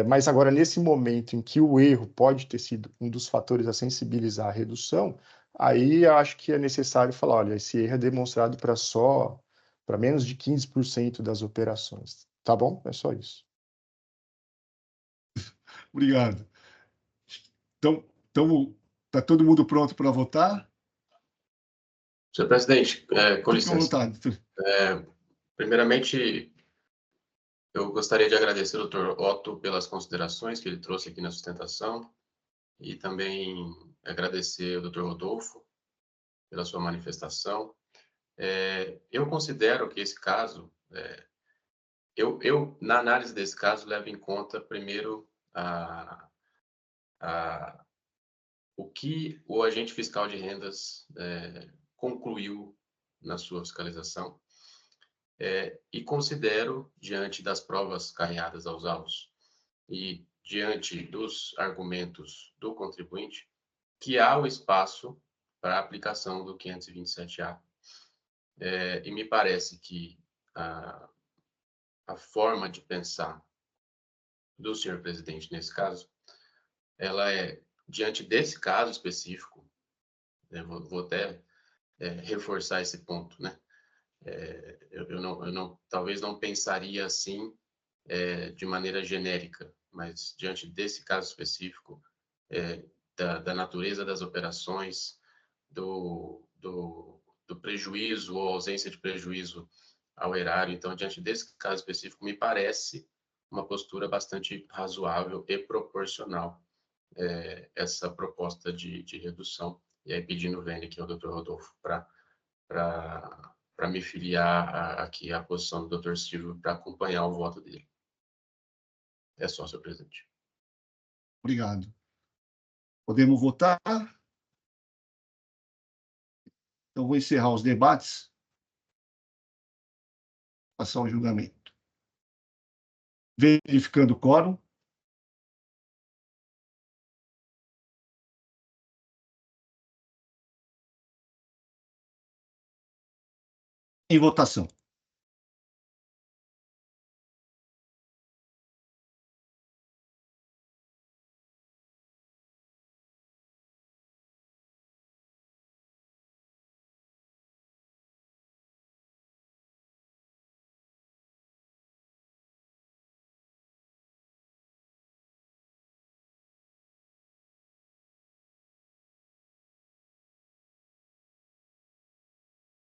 Mas agora, nesse momento em que o erro pode ter sido um dos fatores a sensibilizar a redução, aí eu acho que é necessário falar, olha, esse erro é demonstrado para menos de 15% das operações. Tá bom? É só isso. Obrigado. Então, está todo mundo pronto para votar? Senhor presidente, com Fique à licença. vontade. Primeiramente, eu gostaria de agradecer ao Dr. Otto pelas considerações que ele trouxe aqui na sustentação e também agradecer ao Dr. Rodolfo pela sua manifestação. Eu considero que esse caso, na análise desse caso, levo em conta, primeiro, o que o agente fiscal de rendas concluiu na sua fiscalização e considero, diante das provas carreadas aos autos e diante dos argumentos do contribuinte, que há o espaço para a aplicação do 527-A. E me parece que a forma de pensar do senhor presidente nesse caso, ela diante desse caso específico, vou até reforçar esse ponto, né? Eu talvez não pensaria assim de maneira genérica, mas diante desse caso específico, da natureza das operações, do prejuízo ou ausência de prejuízo ao erário, então, diante desse caso específico, me parece uma postura bastante razoável e proporcional essa proposta de redução. E aí, pedindo vênia aqui ao Dr. Rodolfo para me filiar aqui à posição do Dr. Silvio para acompanhar o voto dele. É só, senhor presidente. Obrigado. Podemos votar? Então, vou encerrar os debates. Passar o julgamento. Verificando o quórum. Em votação.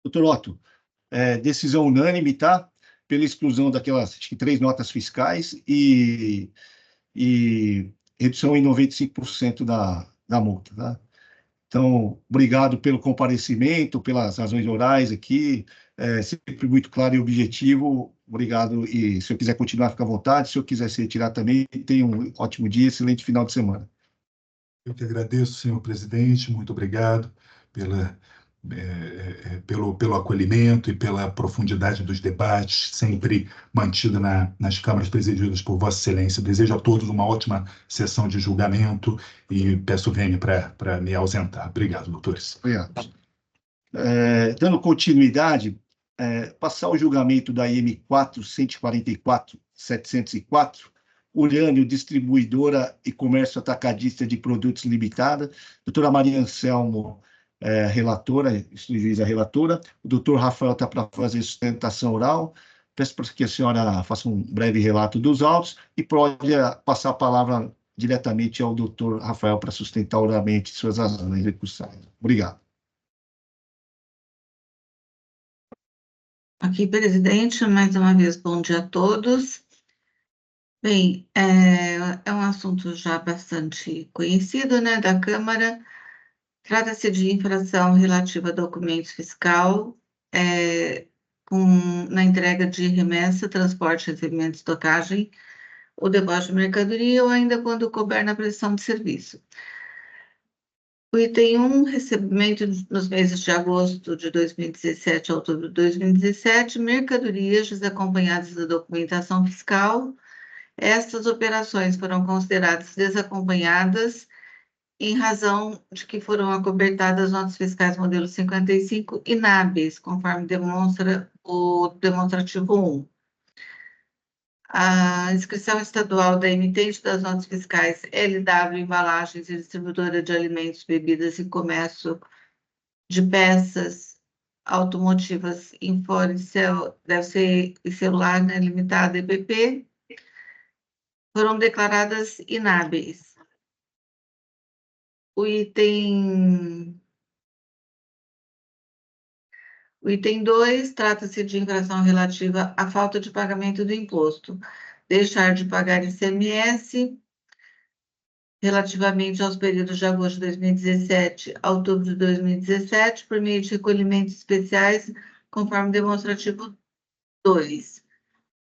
Doutor Otto, decisão unânime, tá? Pela exclusão daquelas, acho que 3 notas fiscais e redução em 95% da multa, tá? Então, obrigado pelo comparecimento, pelas razões orais aqui, sempre muito claro e objetivo. Obrigado, e se eu quiser continuar, fica à vontade. Se eu quiser se retirar também, tenha um ótimo dia, excelente final de semana. Eu que agradeço, senhor presidente, muito obrigado pelo acolhimento e pela profundidade dos debates, sempre mantida nas câmaras presididas por Vossa Excelência. Desejo a todos uma ótima sessão de julgamento e peço vênia para me ausentar. Obrigado, doutores. Obrigado. Dando continuidade, passar o julgamento da IM 4.144.704, Urânio, Distribuidora e Comércio Atacadista de Produtos Limitada, doutora Maria Anselmo, relatora, juíza relatora, o doutor Rafael está para fazer sustentação oral, peço para que a senhora faça um breve relato dos autos e pode passar a palavra diretamente ao doutor Rafael para sustentar oralmente suas razões recursais. Obrigado. Aqui, presidente, mais uma vez, bom dia a todos. Bem, é um assunto já bastante conhecido, né, da Câmara. Trata-se de infração relativa a documentos fiscal, na entrega de remessa, transporte, recebimento, estocagem, ou deboche de mercadoria, ou ainda quando couber na prestação de serviço. O item 1, recebimento nos meses de agosto de 2017 a outubro de 2017, mercadorias desacompanhadas da documentação fiscal. Estas operações foram consideradas desacompanhadas em razão de que foram acobertadas notas fiscais modelo 55 inábeis, conforme demonstra o demonstrativo 1. A inscrição estadual da emitente das notas fiscais LW Embalagens e Distribuidora de Alimentos, Bebidas e Comércio de Peças Automotivas em Fora deve ser em celular, né, limitada EPP, foram declaradas inábeis. O item 2 trata-se de infração relativa à falta de pagamento do imposto. Deixar de pagar ICMS relativamente aos períodos de agosto de 2017 a outubro de 2017, por meio de recolhimentos especiais, conforme demonstrativo 2,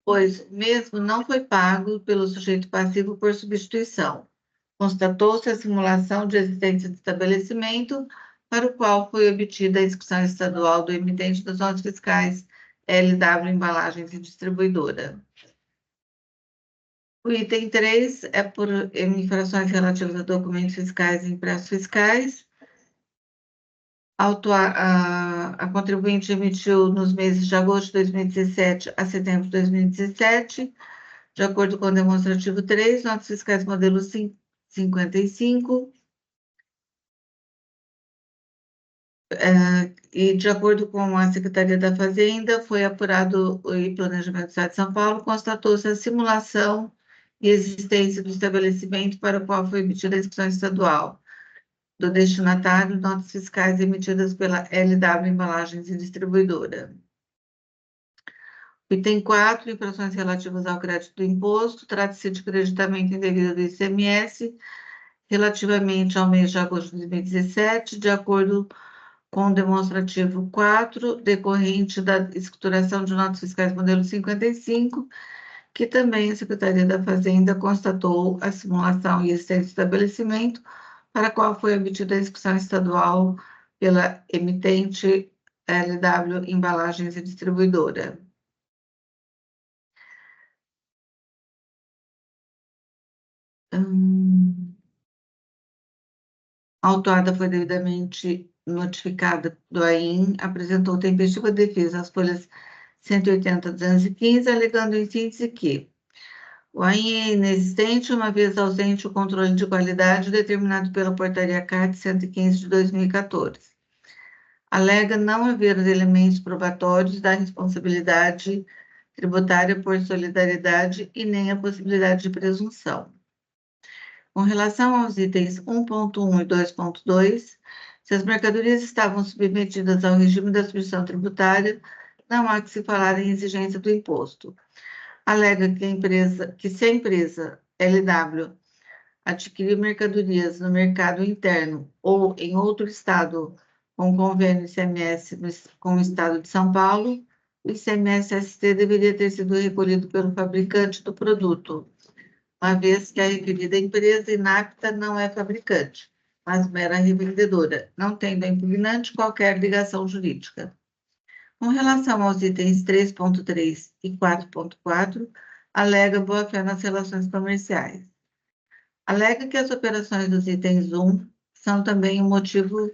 pois mesmo não foi pago pelo sujeito passivo por substituição. Constatou-se a simulação de existência de estabelecimento para o qual foi obtida a inscrição estadual do emitente das notas fiscais LW Embalagens e Distribuidora. O item 3 é por infrações relativas a documentos fiscais e impressos fiscais. A contribuinte emitiu nos meses de agosto de 2017 a setembro de 2017, de acordo com o demonstrativo 3, notas fiscais modelo 55, e de acordo com a Secretaria da Fazenda, foi apurado o Planejamento do Estado de São Paulo, constatou-se a simulação e existência do estabelecimento para o qual foi emitida a inscrição estadual do destinatário, notas fiscais emitidas pela LW Embalagens e Distribuidora. Item 4, infrações relativas ao crédito do imposto, trata-se de creditamento indevido do ICMS relativamente ao mês de agosto de 2017, de acordo com o demonstrativo 4, decorrente da escrituração de notas fiscais modelo 55, que também a Secretaria da Fazenda constatou a simulação e existência do estabelecimento para a qual foi obtida a inscrição estadual pela emitente LW Embalagens e Distribuidora. A autuada foi devidamente notificada do AIN, apresentou tempestiva defesa às folhas 180 215, alegando em síntese que o AIN é inexistente, uma vez ausente o controle de qualidade determinado pela Portaria CAT 115 de 2014. Alega não haver os elementos probatórios da responsabilidade tributária por solidariedade e nem a possibilidade de presunção. Com relação aos itens 1.1 e 2.2, se as mercadorias estavam submetidas ao regime da substituição tributária, não há que se falar em exigência do imposto. Alega que se a empresa LW adquirir mercadorias no mercado interno ou em outro estado com convênio ICMS com o estado de São Paulo, o ICMS-ST deveria ter sido recolhido pelo fabricante do produto, uma vez que a referida empresa inapta não é fabricante, mas mera revendedora, não tendo a impugnante qualquer ligação jurídica. Com relação aos itens 3.3 e 4.4, alega boa-fé nas relações comerciais. Alega que as operações dos itens 1 são também o motivo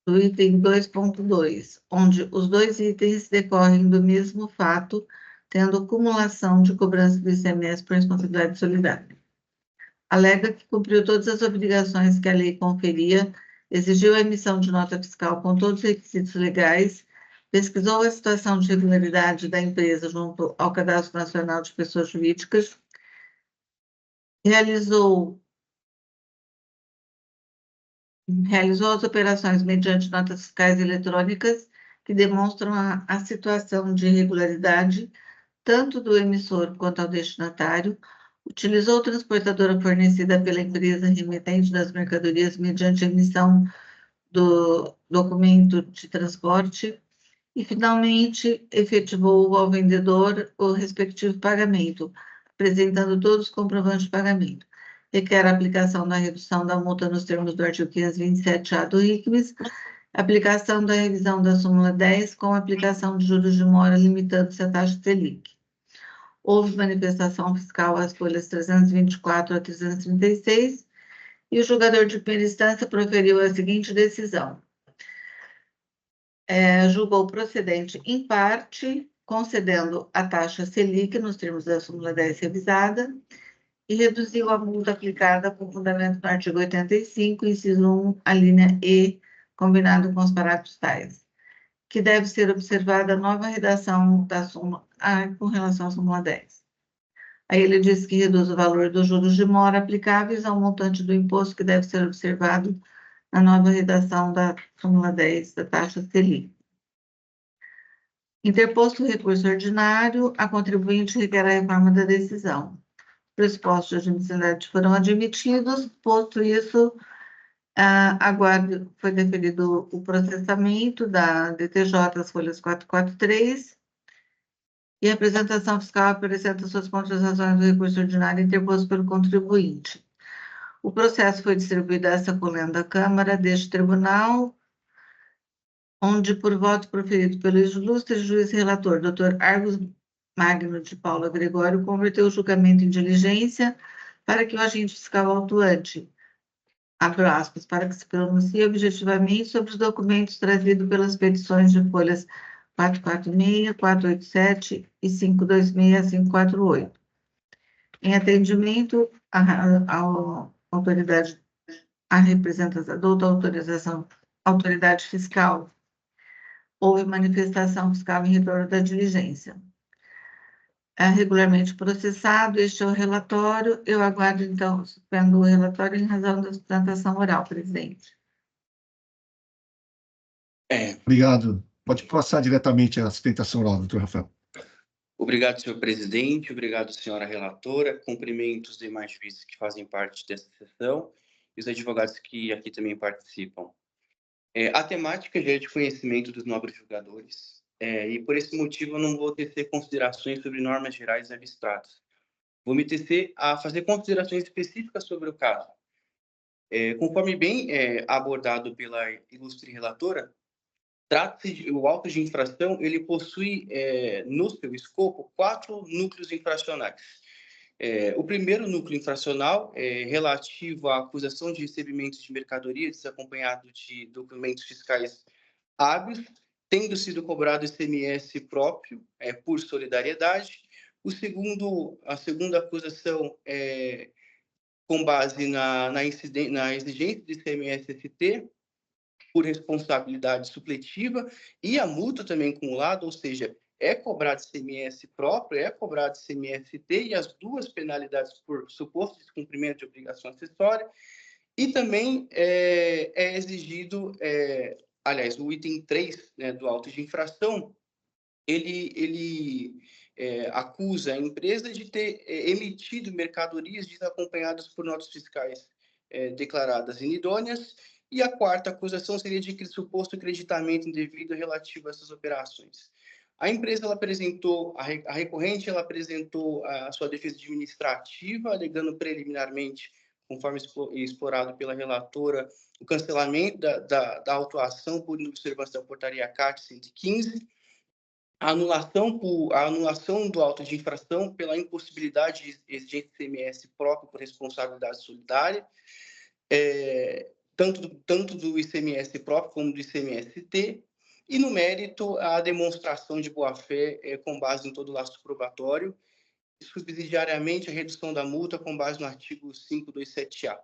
do item 2.2, onde os dois itens decorrem do mesmo fato, tendo cumulação de cobrança do ICMS por responsabilidade solidária. Alega que cumpriu todas as obrigações que a lei conferia, exigiu a emissão de nota fiscal com todos os requisitos legais, pesquisou a situação de regularidade da empresa junto ao Cadastro Nacional de Pessoas Jurídicas, realizou as operações mediante notas fiscais eletrônicas que demonstram a situação de irregularidade tanto do emissor quanto ao destinatário, utilizou transportadora fornecida pela empresa remetente das mercadorias mediante a emissão do documento de transporte e, finalmente, efetivou ao vendedor o respectivo pagamento, apresentando todos os comprovantes de pagamento. Requer a aplicação da redução da multa nos termos do artigo 527-A do RICMES, aplicação da revisão da súmula 10 com aplicação de juros de mora limitando-se à taxa Selic. Houve manifestação fiscal às folhas 324 a 336 e o julgador de primeira instância proferiu a seguinte decisão. Julgou procedente, em parte, concedendo a taxa Selic nos termos da súmula 10 revisada e reduziu a multa aplicada com fundamento no artigo 85, inciso 1, a linha E, combinado com os parágrafos tais, que deve ser observada a nova redação da súmula com relação à súmula 10. Aí ele diz que reduz o valor dos juros de mora aplicáveis ao montante do imposto que deve ser observado na nova redação da súmula 10 da taxa Selic. Interposto o recurso ordinário, a contribuinte requer a reforma da decisão. Pressupostos de admissibilidade foram admitidos, posto isso, foi deferido o processamento da DTJ, as folhas 443, e a apresentação fiscal apresenta suas contrarrazões do recurso ordinário interposto pelo contribuinte. O processo foi distribuído a essa colenda à Câmara deste tribunal, onde, por voto proferido pelo ilustre juiz relator, Dr. Argos Magno de Paula Gregório, converteu o julgamento em diligência para que o agente fiscal autuante, abro aspas, para que se pronuncie objetivamente sobre os documentos trazidos pelas petições de folhas 446, 487 e 526 a 548. Em atendimento à autoridade, à representação da autoridade fiscal, houve manifestação fiscal em retorno da diligência. É regularmente processado, este é o relatório. Eu aguardo, então, suspendo o relatório em razão da sustentação oral, presidente. Obrigado. Pode passar diretamente a sustentação oral, doutor Rafael. Obrigado, senhor presidente. Obrigado, senhora relatora. Cumprimento os demais juízes que fazem parte dessa sessão e os advogados que aqui também participam. A temática já é de conhecimento dos nobres julgadores, e por esse motivo eu não vou tecer considerações sobre normas gerais abstratas. Vou me tecer a fazer considerações específicas sobre o caso. Conforme bem abordado pela ilustre relatora, trata-se o auto de infração, ele possui no seu escopo 4 núcleos infracionais. O primeiro núcleo infracional é relativo à acusação de recebimento de mercadoria desacompanhado de documentos fiscais hábeis, tendo sido cobrado ICMS próprio por solidariedade. A segunda acusação é com base na exigência de ICMS-ST por responsabilidade supletiva e a multa também acumulada, ou seja, é cobrado ICMS próprio, é cobrado ICMS-T e as duas penalidades por suposto descumprimento de obrigação acessória. E também é exigido, aliás, o item 3, né, do auto de infração, ele acusa a empresa de ter emitido mercadorias desacompanhadas por notas fiscais declaradas inidôneas. E a quarta acusação seria de suposto creditamento indevido relativo a essas operações. A empresa a recorrente apresentou a sua defesa administrativa, alegando preliminarmente, conforme explorado pela relatora, o cancelamento da autuação por inobservância da portaria CAT 115, a anulação do auto de infração pela impossibilidade de exigência de ICMS próprio por responsabilidade solidária, tanto do ICMS próprio como do ICMS-T, e no mérito a demonstração de boa-fé com base em todo o lastro probatório, e subsidiariamente a redução da multa com base no artigo 527-A.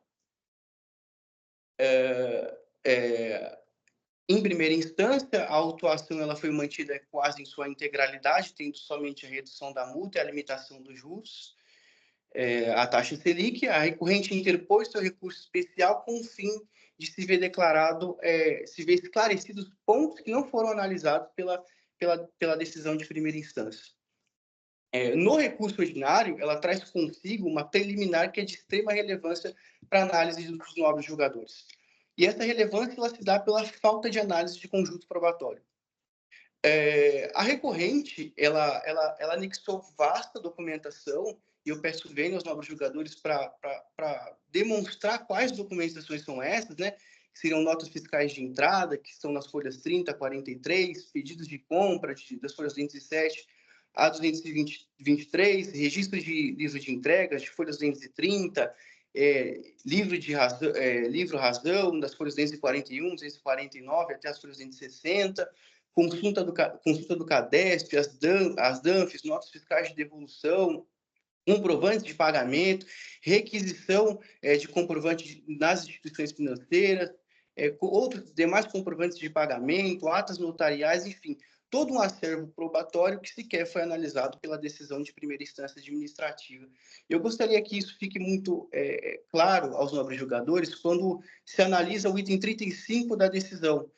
Em primeira instância, a autuação ela foi mantida quase em sua integralidade, tendo somente a redução da multa e a limitação dos juros, a taxa Selic. A recorrente interpôs seu recurso especial com o fim de se ver esclarecidos pontos que não foram analisados pela decisão de primeira instância. No recurso ordinário, ela traz consigo uma preliminar que é de extrema relevância para a análise dos nobres julgadores. E essa relevância ela se dá pela falta de análise de conjunto probatório. A recorrente, ela anexou vasta documentação, e eu peço vênia aos nobres julgadores para demonstrar quais documentações são essas, né? Que seriam notas fiscais de entrada, que estão nas folhas 30 a 43, pedidos de compra das folhas 207 a 223, registro de livro de entregas, de folhas 230, livro razão, das folhas 241, 249 até as folhas 260, consulta do CADESP, as DANFs, notas fiscais de devolução, comprovantes de pagamento, requisição de comprovantes nas instituições financeiras, outros demais comprovantes de pagamento, atas notariais, enfim, todo um acervo probatório que sequer foi analisado pela decisão de primeira instância administrativa. Eu gostaria que isso fique muito claro aos nobres julgadores quando se analisa o item 35 da decisão.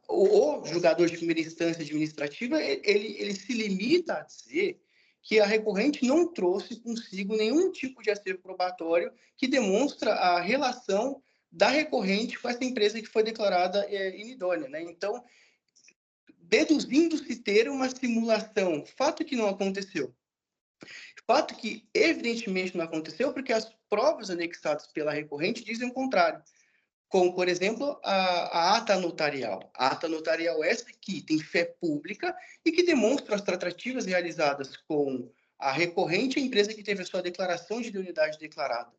O julgador de primeira instância administrativa, ele se limita a dizer que a recorrente não trouxe consigo nenhum tipo de acervo probatório que demonstra a relação da recorrente com essa empresa que foi declarada inidônea, né? Então, deduzindo-se ter uma simulação, fato que não aconteceu. Fato que, evidentemente, não aconteceu porque as provas anexadas pela recorrente dizem o contrário. Como, por exemplo, a ata notarial. A ata notarial essa que tem fé pública e que demonstra as tratativas realizadas com a recorrente e a empresa que teve a sua declaração de idoneidade declarada.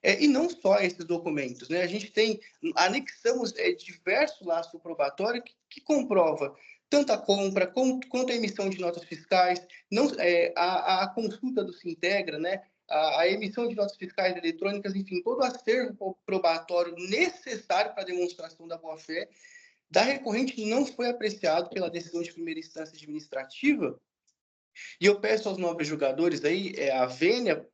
E não só esses documentos, né? A gente anexamos diversos laços probatórios que comprova tanto a compra quanto a emissão de notas fiscais, a consulta do Sintegra, né? A emissão de notas fiscais eletrônicas, enfim, todo o acervo probatório necessário para a demonstração da boa-fé da recorrente não foi apreciado pela decisão de primeira instância administrativa. E eu peço aos nobres julgadores aí, a vênia,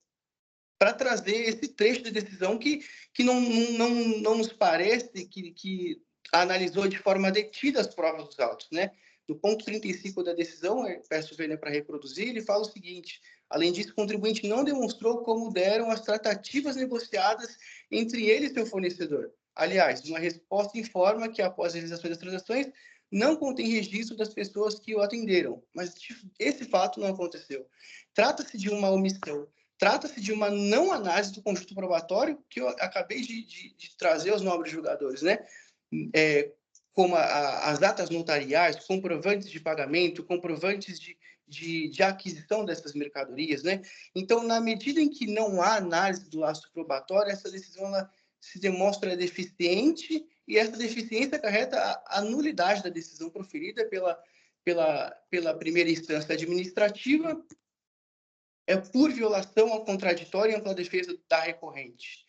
para trazer esse trecho de decisão que não nos parece que analisou de forma detida as provas dos autos, né? No ponto 35 da decisão, eu peço vênia para reproduzir, ele fala o seguinte: além disso, o contribuinte não demonstrou como deram as tratativas negociadas entre ele e seu fornecedor. Aliás, uma resposta informa que, após a realização das transações, não contém registro das pessoas que o atenderam, mas esse fato não aconteceu. Trata-se de uma omissão. Trata-se de uma não análise do conjunto probatório que eu acabei de trazer aos nobres julgadores, né? Como as atas notariais, comprovantes de pagamento, comprovantes de aquisição dessas mercadorias, né? Então, na medida em que não há análise do laço probatório, essa decisão se demonstra deficiente e essa deficiência acarreta a nulidade da decisão proferida pela primeira instância administrativa, por violação ao contraditório e ampla defesa da recorrente.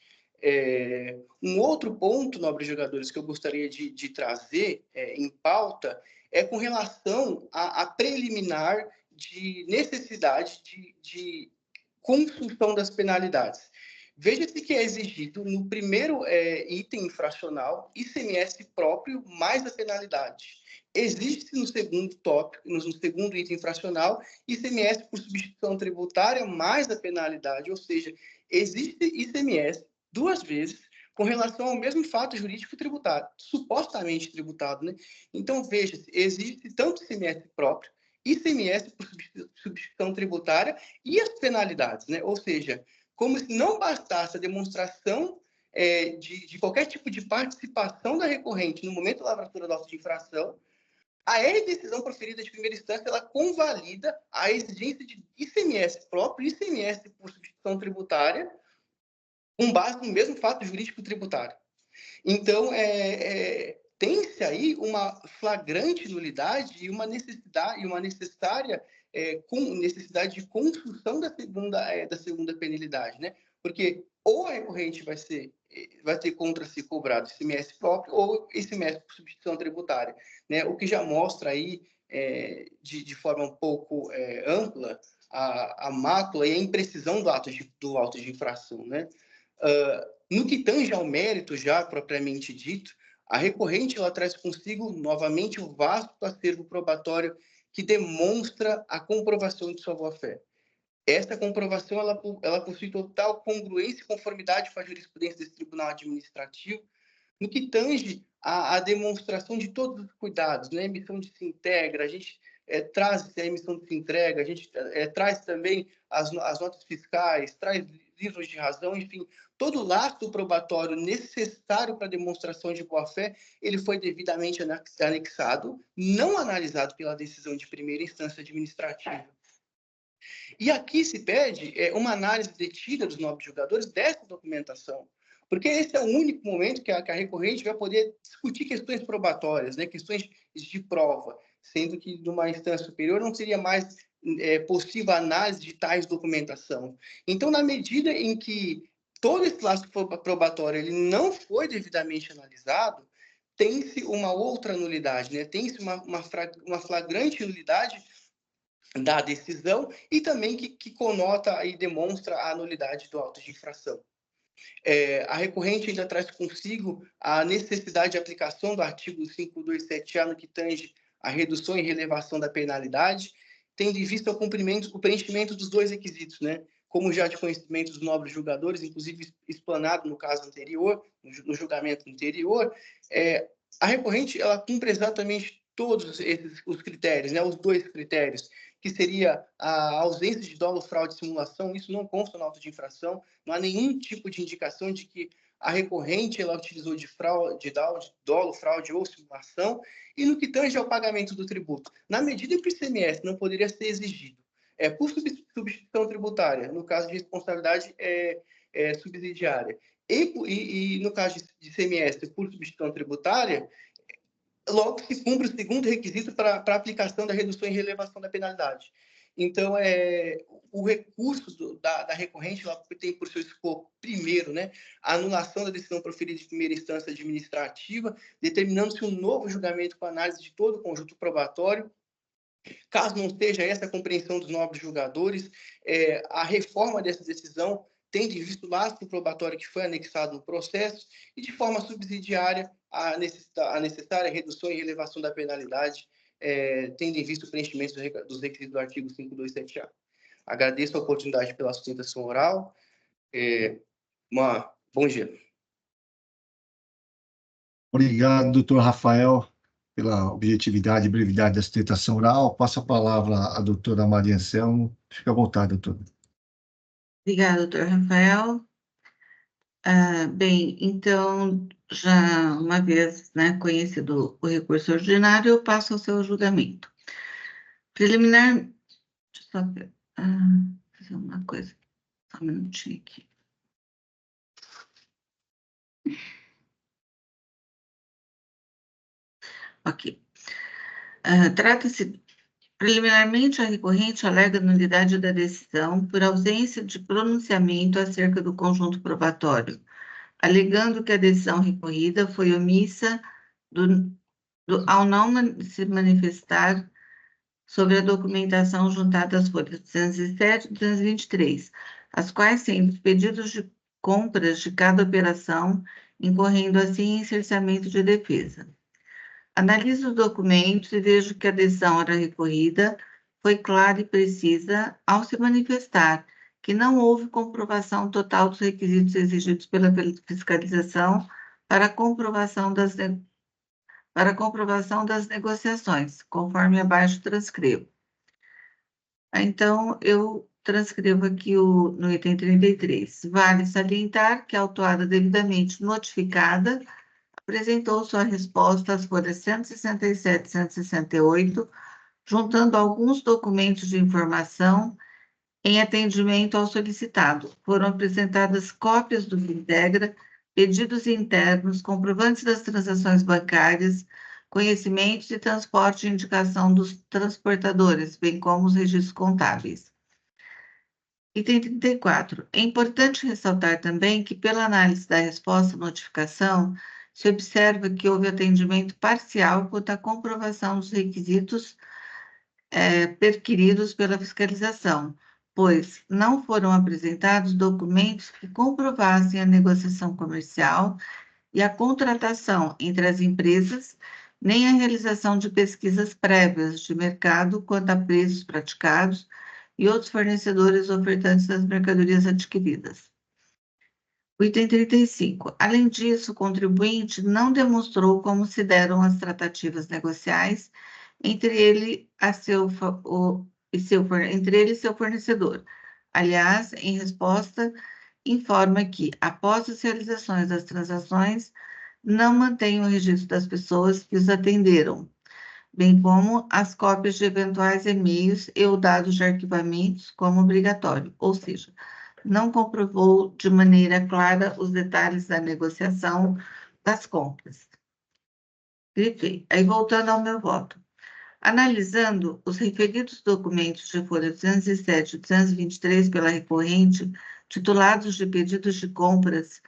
Um outro ponto, nobres jogadores, que eu gostaria de trazer em pauta é com relação à preliminar de necessidade de construção das penalidades. Veja-se que é exigido no primeiro item infracional ICMS próprio mais a penalidade. Existe no segundo tópico, no segundo item infracional, ICMS por substituição tributária mais a penalidade, ou seja, existe ICMS duas vezes com relação ao mesmo fato jurídico tributado, supostamente tributado, né? Então, veja-se, existe tanto ICMS próprio, ICMS por substituição tributária e as penalidades, né? Ou seja, como se não bastasse a demonstração de qualquer tipo de participação da recorrente no momento da lavratura do auto de infração, a decisão proferida de primeira instância, ela convalida a exigência de ICMS próprio, ICMS por substituição tributária, com base no mesmo fato jurídico tributário. Então, tem-se aí uma flagrante nulidade e uma necessária necessidade de construção da segunda penalidade, né? Porque ou a recorrente vai ter contra si cobrado ICMS próprio ou ICMS por substituição tributária, né? O que já mostra aí, de forma um pouco ampla, a mácula e a imprecisão do auto de infração, né? No que tange ao mérito já propriamente dito, a recorrente ela traz consigo novamente o vasto acervo probatório que demonstra a comprovação de sua boa-fé. Essa comprovação ela possui total congruência e conformidade com a jurisprudência desse tribunal administrativo, no que tange a demonstração de todos os cuidados, né? A emissão de Sintegra, a gente traz a emissão de Sintegra, a gente traz também as notas fiscais, traz livros de razão, enfim, todo o laço probatório necessário para a demonstração de boa-fé, ele foi devidamente anexado, não analisado pela decisão de primeira instância administrativa. E aqui se pede uma análise detida dos nobres julgadores dessa documentação, porque esse é o único momento que a recorrente vai poder discutir questões probatórias, né? Questões de prova, sendo que numa instância superior não seria mais possível a análise de tais documentação. Então, na medida em que todo esse laço probatório ele não foi devidamente analisado, tem-se uma outra nulidade, né? Tem-se uma flagrante nulidade da decisão e também que conota e demonstra a nulidade do auto de infração. A recorrente ainda traz consigo a necessidade de aplicação do artigo 527A no que tange a redução e relevação da penalidade, tendo em vista o preenchimento dos dois requisitos, né? Como já de conhecimento dos nobres julgadores, inclusive explanado no caso anterior, no julgamento anterior, a recorrente ela cumpre exatamente todos os critérios, né? Os dois critérios, que seria a ausência de dolo, fraude e simulação. Isso não consta no auto de infração, não há nenhum tipo de indicação de que a recorrente ela utilizou de fraude, dolo, fraude ou simulação. E no que tange ao pagamento do tributo, na medida que o ICMS não poderia ser exigido por substituição tributária, no caso de responsabilidade subsidiária, e no caso de ICMS por substituição tributária, logo se cumpre o segundo requisito para a aplicação da redução e relevação da penalidade. Então, o recurso da recorrente ela tem por seu escopo, primeiro, né, a anulação da decisão proferida de primeira instância administrativa, determinando-se um novo julgamento com análise de todo o conjunto probatório. Caso não esteja essa a compreensão dos nobres julgadores, a reforma dessa decisão tendo em vista o lastro probatório que foi anexado no processo e, de forma subsidiária, a necessária redução e relevação da penalidade, tendo em vista o preenchimento dos requisitos do artigo 527A. Agradeço a oportunidade pela sustentação oral. Bom dia. Obrigado, doutor Rafael, pela objetividade e brevidade da sustentação oral. Passo a palavra à doutora Maria Anselmo. Fique à vontade, doutora. Obrigada, doutor Rafael. Bem, então, já uma vez, né, conhecido o recurso ordinário, eu passo ao seu julgamento. Preliminar, deixa eu só fazer uma coisa, só um minutinho aqui. Ok. Trata-se, preliminarmente, a recorrente alega nulidade da decisão por ausência de pronunciamento acerca do conjunto probatório, alegando que a decisão recorrida foi omissa ao não se manifestar sobre a documentação juntada às folhas 207 e 223, as quais sendo pedidos de compras de cada operação, incorrendo assim em cerceamento de defesa. Analiso os documentos e vejo que a decisão era recorrida foi clara e precisa ao se manifestar que não houve comprovação total dos requisitos exigidos pela fiscalização para a comprovação das negociações, conforme abaixo transcrevo. Então, eu transcrevo aqui no item 33. Vale salientar que a autuada devidamente notificada apresentou sua resposta às folhas 167 e 168, juntando alguns documentos de informação em atendimento ao solicitado. Foram apresentadas cópias do Fintegra, pedidos internos, comprovantes das transações bancárias, conhecimentos e transporte e indicação dos transportadores, bem como os registros contábeis. Item 34. É importante ressaltar também que, pela análise da resposta à notificação, se observa que houve atendimento parcial quanto à comprovação dos requisitos perquiridos pela fiscalização, pois não foram apresentados documentos que comprovassem a negociação comercial e a contratação entre as empresas, nem a realização de pesquisas prévias de mercado quanto a preços praticados e outros fornecedores ofertantes das mercadorias adquiridas. O item 35. Além disso, o contribuinte não demonstrou como se deram as tratativas negociais entre ele e seu fornecedor. Aliás, em resposta, informa que, após as realizações das transações, não mantém o registro das pessoas que os atenderam, bem como as cópias de eventuais e-mails e ou dados de arquivamentos como obrigatório, ou seja, não comprovou de maneira clara os detalhes da negociação das compras. Grifei. Aí, voltando ao meu voto. Analisando os referidos documentos de folha 207 e 223 pela recorrente, titulados de pedidos de compras,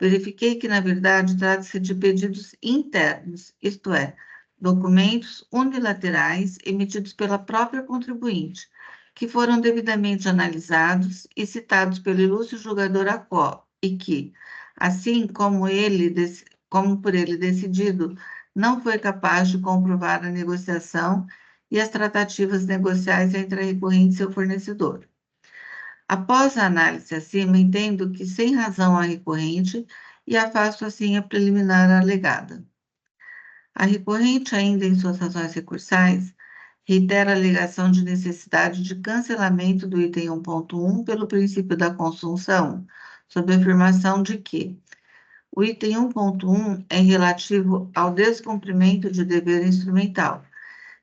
verifiquei que, na verdade, trata-se de pedidos internos, isto é, documentos unilaterais emitidos pela própria contribuinte, que foram devidamente analisados e citados pelo ilustre julgador Acó, e que, assim como por ele decidido, não foi capaz de comprovar a negociação e as tratativas negociais entre a recorrente e seu fornecedor. Após a análise acima, entendo que sem razão a recorrente e afasto assim a preliminar alegada. A recorrente, ainda em suas razões recursais, reitera a alegação de necessidade de cancelamento do item 1.1 pelo princípio da consunção, sob a afirmação de que o item 1.1 é relativo ao descumprimento de dever instrumental,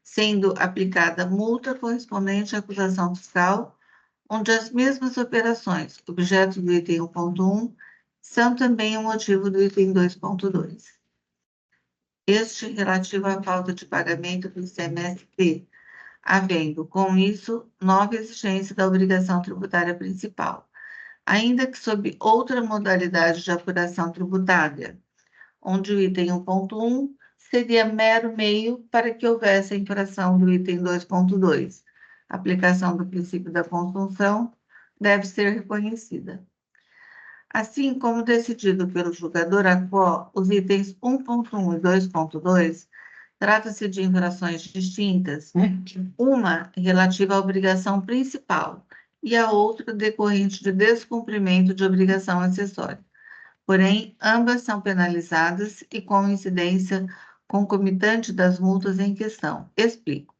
sendo aplicada multa correspondente à acusação fiscal, onde as mesmas operações, objeto do item 1.1, são também o motivo do item 2.2. Este relativo à falta de pagamento do ICMS-T, havendo, com isso, nova exigência da obrigação tributária principal, ainda que sob outra modalidade de apuração tributária, onde o item 1.1 seria mero meio para que houvesse a infração do item 2.2. A aplicação do princípio da consunção deve ser reconhecida. Assim como decidido pelo julgador Acó, os itens 1.1 e 2.2 trata-se de infrações distintas, uma relativa à obrigação principal e a outra decorrente de descumprimento de obrigação acessória. Porém, ambas são penalizadas e com incidência concomitante das multas em questão. Explico.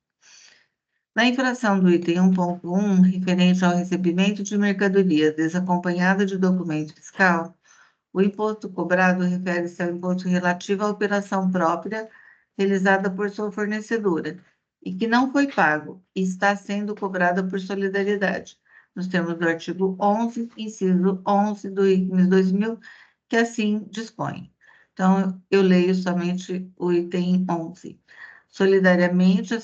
Na infração do item 1.1, referente ao recebimento de mercadoria desacompanhada de documento fiscal, o imposto cobrado refere-se ao imposto relativo à operação própria realizada por sua fornecedora e que não foi pago e está sendo cobrada por solidariedade, nos termos do artigo 11, inciso 11 do ICMS 2000, que assim dispõe. Então, eu leio somente o item 11. Solidariamente,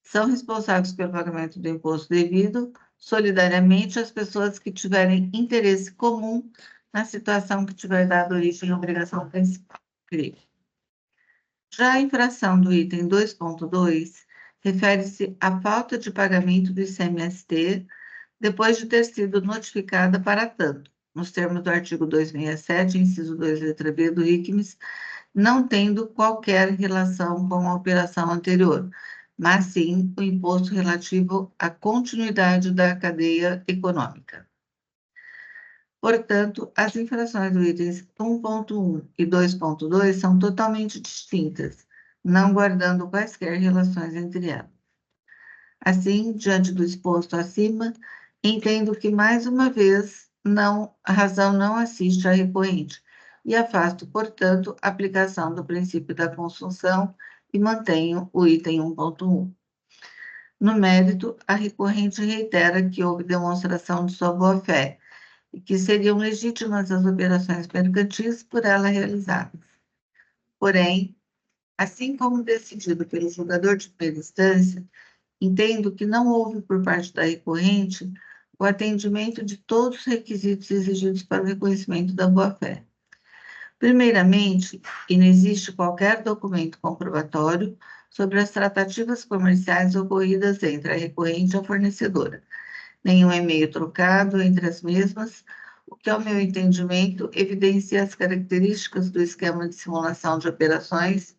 são responsáveis pelo pagamento do imposto devido, solidariamente, as pessoas que tiverem interesse comum na situação que tiver dado origem à obrigação principal. Já a infração do item 2.2 refere-se à falta de pagamento do ICMS-T depois de ter sido notificada para tanto, nos termos do artigo 267, inciso 2, letra B do ICMS, não tendo qualquer relação com a operação anterior, mas sim o imposto relativo à continuidade da cadeia econômica. Portanto, as infrações do itens 1.1 e 2.2 são totalmente distintas, não guardando quaisquer relações entre elas. Assim, diante do exposto acima, entendo que, mais uma vez, a razão não assiste à recorrente e afasto, portanto, a aplicação do princípio da consunção e mantenho o item 1.1. No mérito, a recorrente reitera que houve demonstração de sua boa-fé e que seriam legítimas as operações mercantis por ela realizadas. Porém, assim como decidido pelo julgador de primeira instância, entendo que não houve por parte da recorrente o atendimento de todos os requisitos exigidos para o reconhecimento da boa-fé. Primeiramente, que não existe qualquer documento comprobatório sobre as tratativas comerciais ocorridas entre a recorrente e a fornecedora, nenhum e-mail trocado entre as mesmas, o que, ao meu entendimento, evidencia as características do esquema de simulação de operações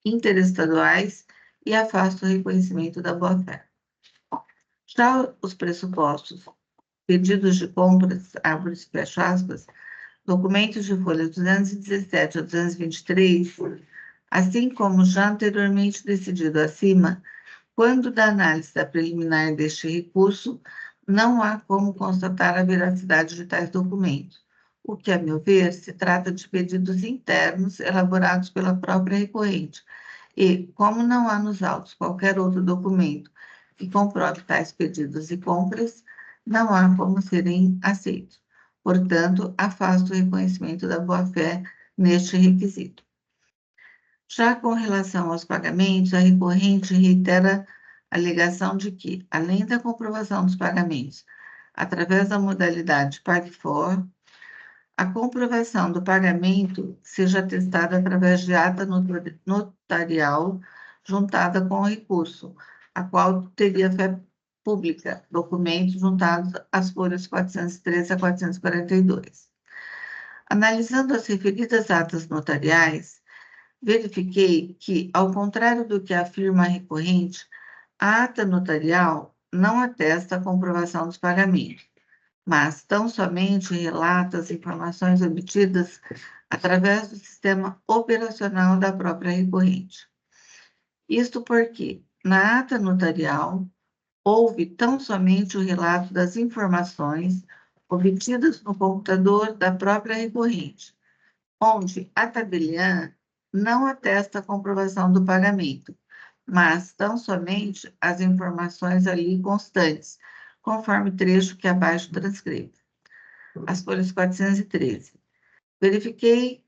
interestaduais e afasta o reconhecimento da boa-fé. Já os pressupostos, pedidos de compras, árvores, fecha aspas, documentos de folha 217 a 223, assim como já anteriormente decidido acima, quando da análise da preliminar deste recurso, não há como constatar a veracidade de tais documentos, o que, a meu ver, se trata de pedidos internos elaborados pela própria recorrente, e, como não há nos autos qualquer outro documento que comprove tais pedidos e compras, não há como serem aceitos. Portanto, afasto o reconhecimento da boa-fé neste requisito. Já com relação aos pagamentos, a recorrente reitera a alegação de que, além da comprovação dos pagamentos através da modalidade PagFor, a comprovação do pagamento seja atestada através de ata notarial juntada com o recurso, a qual teria fé pública, documentos juntados às folhas 413 a 442. Analisando as referidas atas notariais, verifiquei que, ao contrário do que afirma a recorrente, a ata notarial não atesta a comprovação dos pagamentos, mas tão somente relata as informações obtidas através do sistema operacional da própria recorrente. Isto porque, na ata notarial, houve tão somente o relato das informações obtidas no computador da própria recorrente, onde a tabeliã não atesta a comprovação do pagamento, mas tão somente as informações ali constantes, conforme trecho que abaixo transcrevo. As folhas 413. Verifiquei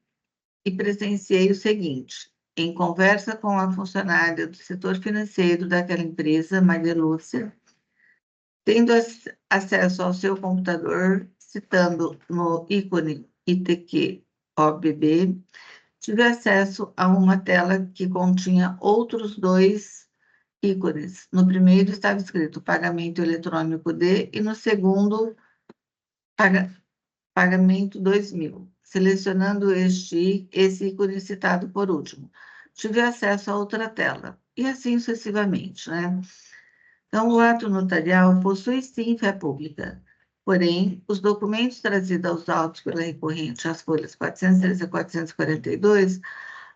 e presenciei o seguinte: em conversa com a funcionária do setor financeiro daquela empresa, Maria Lúcia, tendo acesso ao seu computador, citando no ícone ITQ OBB, tive acesso a uma tela que continha outros dois ícones. No primeiro estava escrito pagamento eletrônico de, e no segundo, pagamento 2000. Selecionando esse ícone citado por último, tive acesso a outra tela, e assim sucessivamente, né? Então, o ato notarial possui sim fé pública, porém, os documentos trazidos aos autos pela recorrente, as folhas 413 a 442,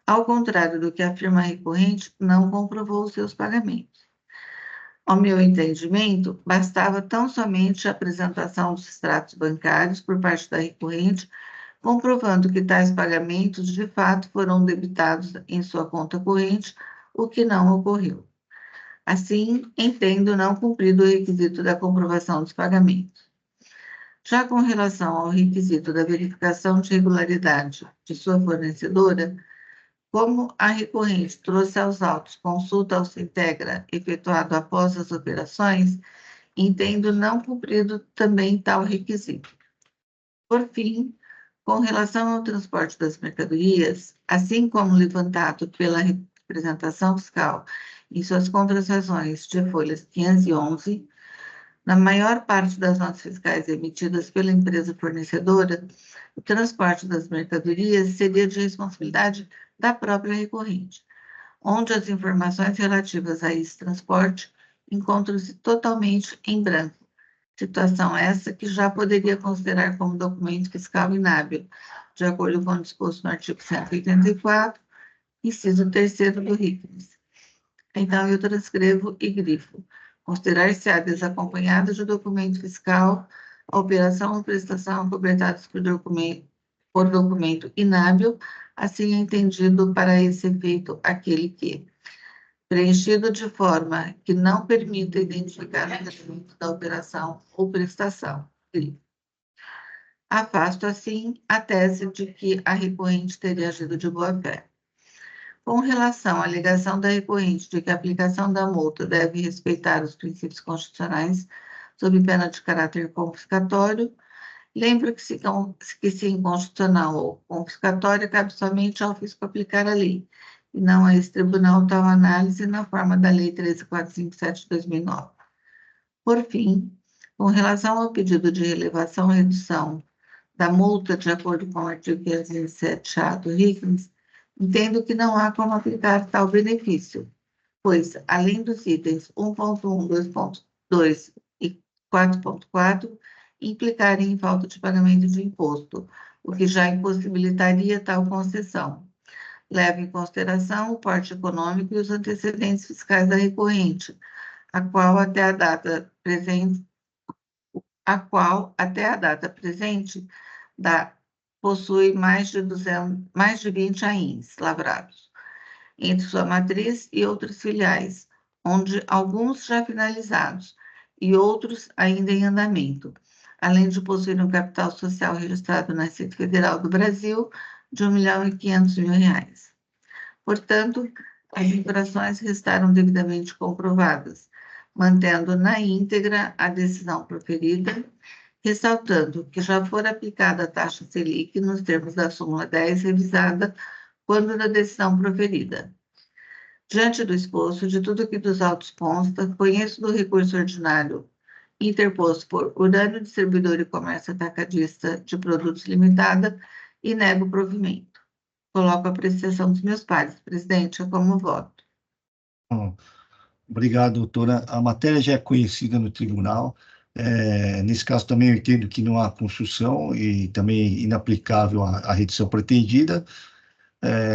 ao contrário do que afirma a recorrente, não comprovou os seus pagamentos. Ao meu entendimento, bastava tão somente a apresentação dos extratos bancários por parte da recorrente, comprovando que tais pagamentos, de fato, foram debitados em sua conta corrente, o que não ocorreu. Assim, entendo não cumprido o requisito da comprovação dos pagamentos. Já com relação ao requisito da verificação de regularidade de sua fornecedora, como a recorrente trouxe aos autos consulta ao Sintegra efetuado após as operações, entendo não cumprido também tal requisito. Por fim, com relação ao transporte das mercadorias, assim como levantado pela representação fiscal em suas contratações de folhas 511, na maior parte das notas fiscais emitidas pela empresa fornecedora, o transporte das mercadorias seria de responsabilidade da própria recorrente, onde as informações relativas a esse transporte encontram-se totalmente em branco. Situação essa que já poderia considerar como documento fiscal inábil, de acordo com o disposto no artigo 184, inciso 3º do RICNES. Então, eu transcrevo e grifo. Considerar-se-á desacompanhada de documento fiscal a operação ou prestação completadas por documento inábil, assim entendido para esse efeito aquele que, preenchido de forma que não permita identificar o elemento da operação ou prestação. Afasto, assim, a tese de que a recorrente teria agido de boa-fé. Com relação à alegação da recorrente de que a aplicação da multa deve respeitar os princípios constitucionais sob pena de caráter confiscatório, lembro que se inconstitucional ou confiscatória, cabe somente ao fisco aplicar a lei, e não a esse tribunal tal análise na forma da Lei 13.457 de 2009. Por fim, com relação ao pedido de relevação ou redução da multa de acordo com o artigo 527-A do RICNES, entendo que não há como aplicar tal benefício, pois, além dos itens 1.1, 2.2 e 4.4, implicarem em falta de pagamento de imposto, o que já impossibilitaria tal concessão. Leva em consideração o porte econômico e os antecedentes fiscais da recorrente, a qual até a data presente possui mais de 20 AINs lavrados, entre sua matriz e outras filiais, onde alguns já finalizados e outros ainda em andamento, além de possuir um capital social registrado na Receita Federal do Brasil de R$ 1.500.000. Portanto, as infrações restaram devidamente comprovadas, mantendo na íntegra a decisão proferida, ressaltando que já for aplicada a taxa Selic nos termos da súmula 10 revisada quando da decisão proferida. Diante do exposto, de tudo que dos autos consta, conheço do recurso ordinário interposto por Urânio Distribuidor e Comércio Atacadista de Produtos Limitada e nego o provimento. Coloco a apreciação dos meus pares. Presidente, eu como voto. Obrigado, doutora. A matéria já é conhecida no tribunal. Nesse caso, também eu entendo que não há construção e também inaplicável a redução pretendida,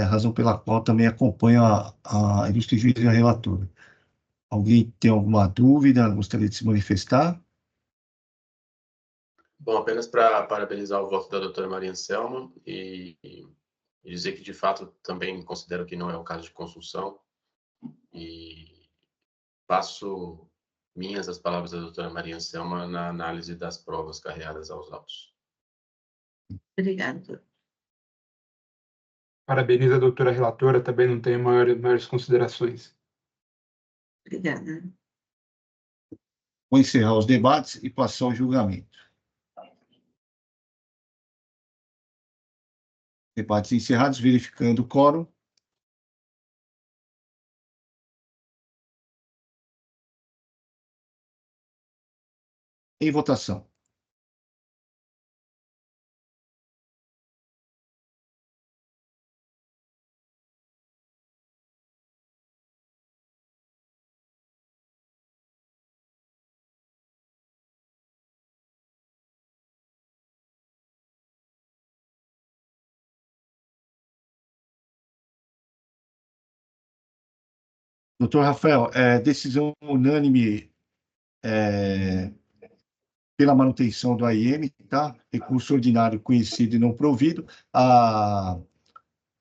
razão pela qual também acompanho a ilustre juíza e a relatora. Alguém tem alguma dúvida? Gostaria de se manifestar? Bom, apenas para parabenizar o voto da doutora Maria Anselma e dizer que, de fato, também considero que não é um caso de construção e faço minhas as palavras da doutora Maria Anselma na análise das provas carreadas aos autos. Obrigada. Parabenizo a doutora relatora, também não tenho maiores considerações. Obrigada. Vou encerrar os debates e passar ao julgamento. Debates encerrados, verificando o quórum. Em votação. Doutor Rafael, decisão unânime pela manutenção do AIM, tá? Recurso ordinário conhecido e não provido. A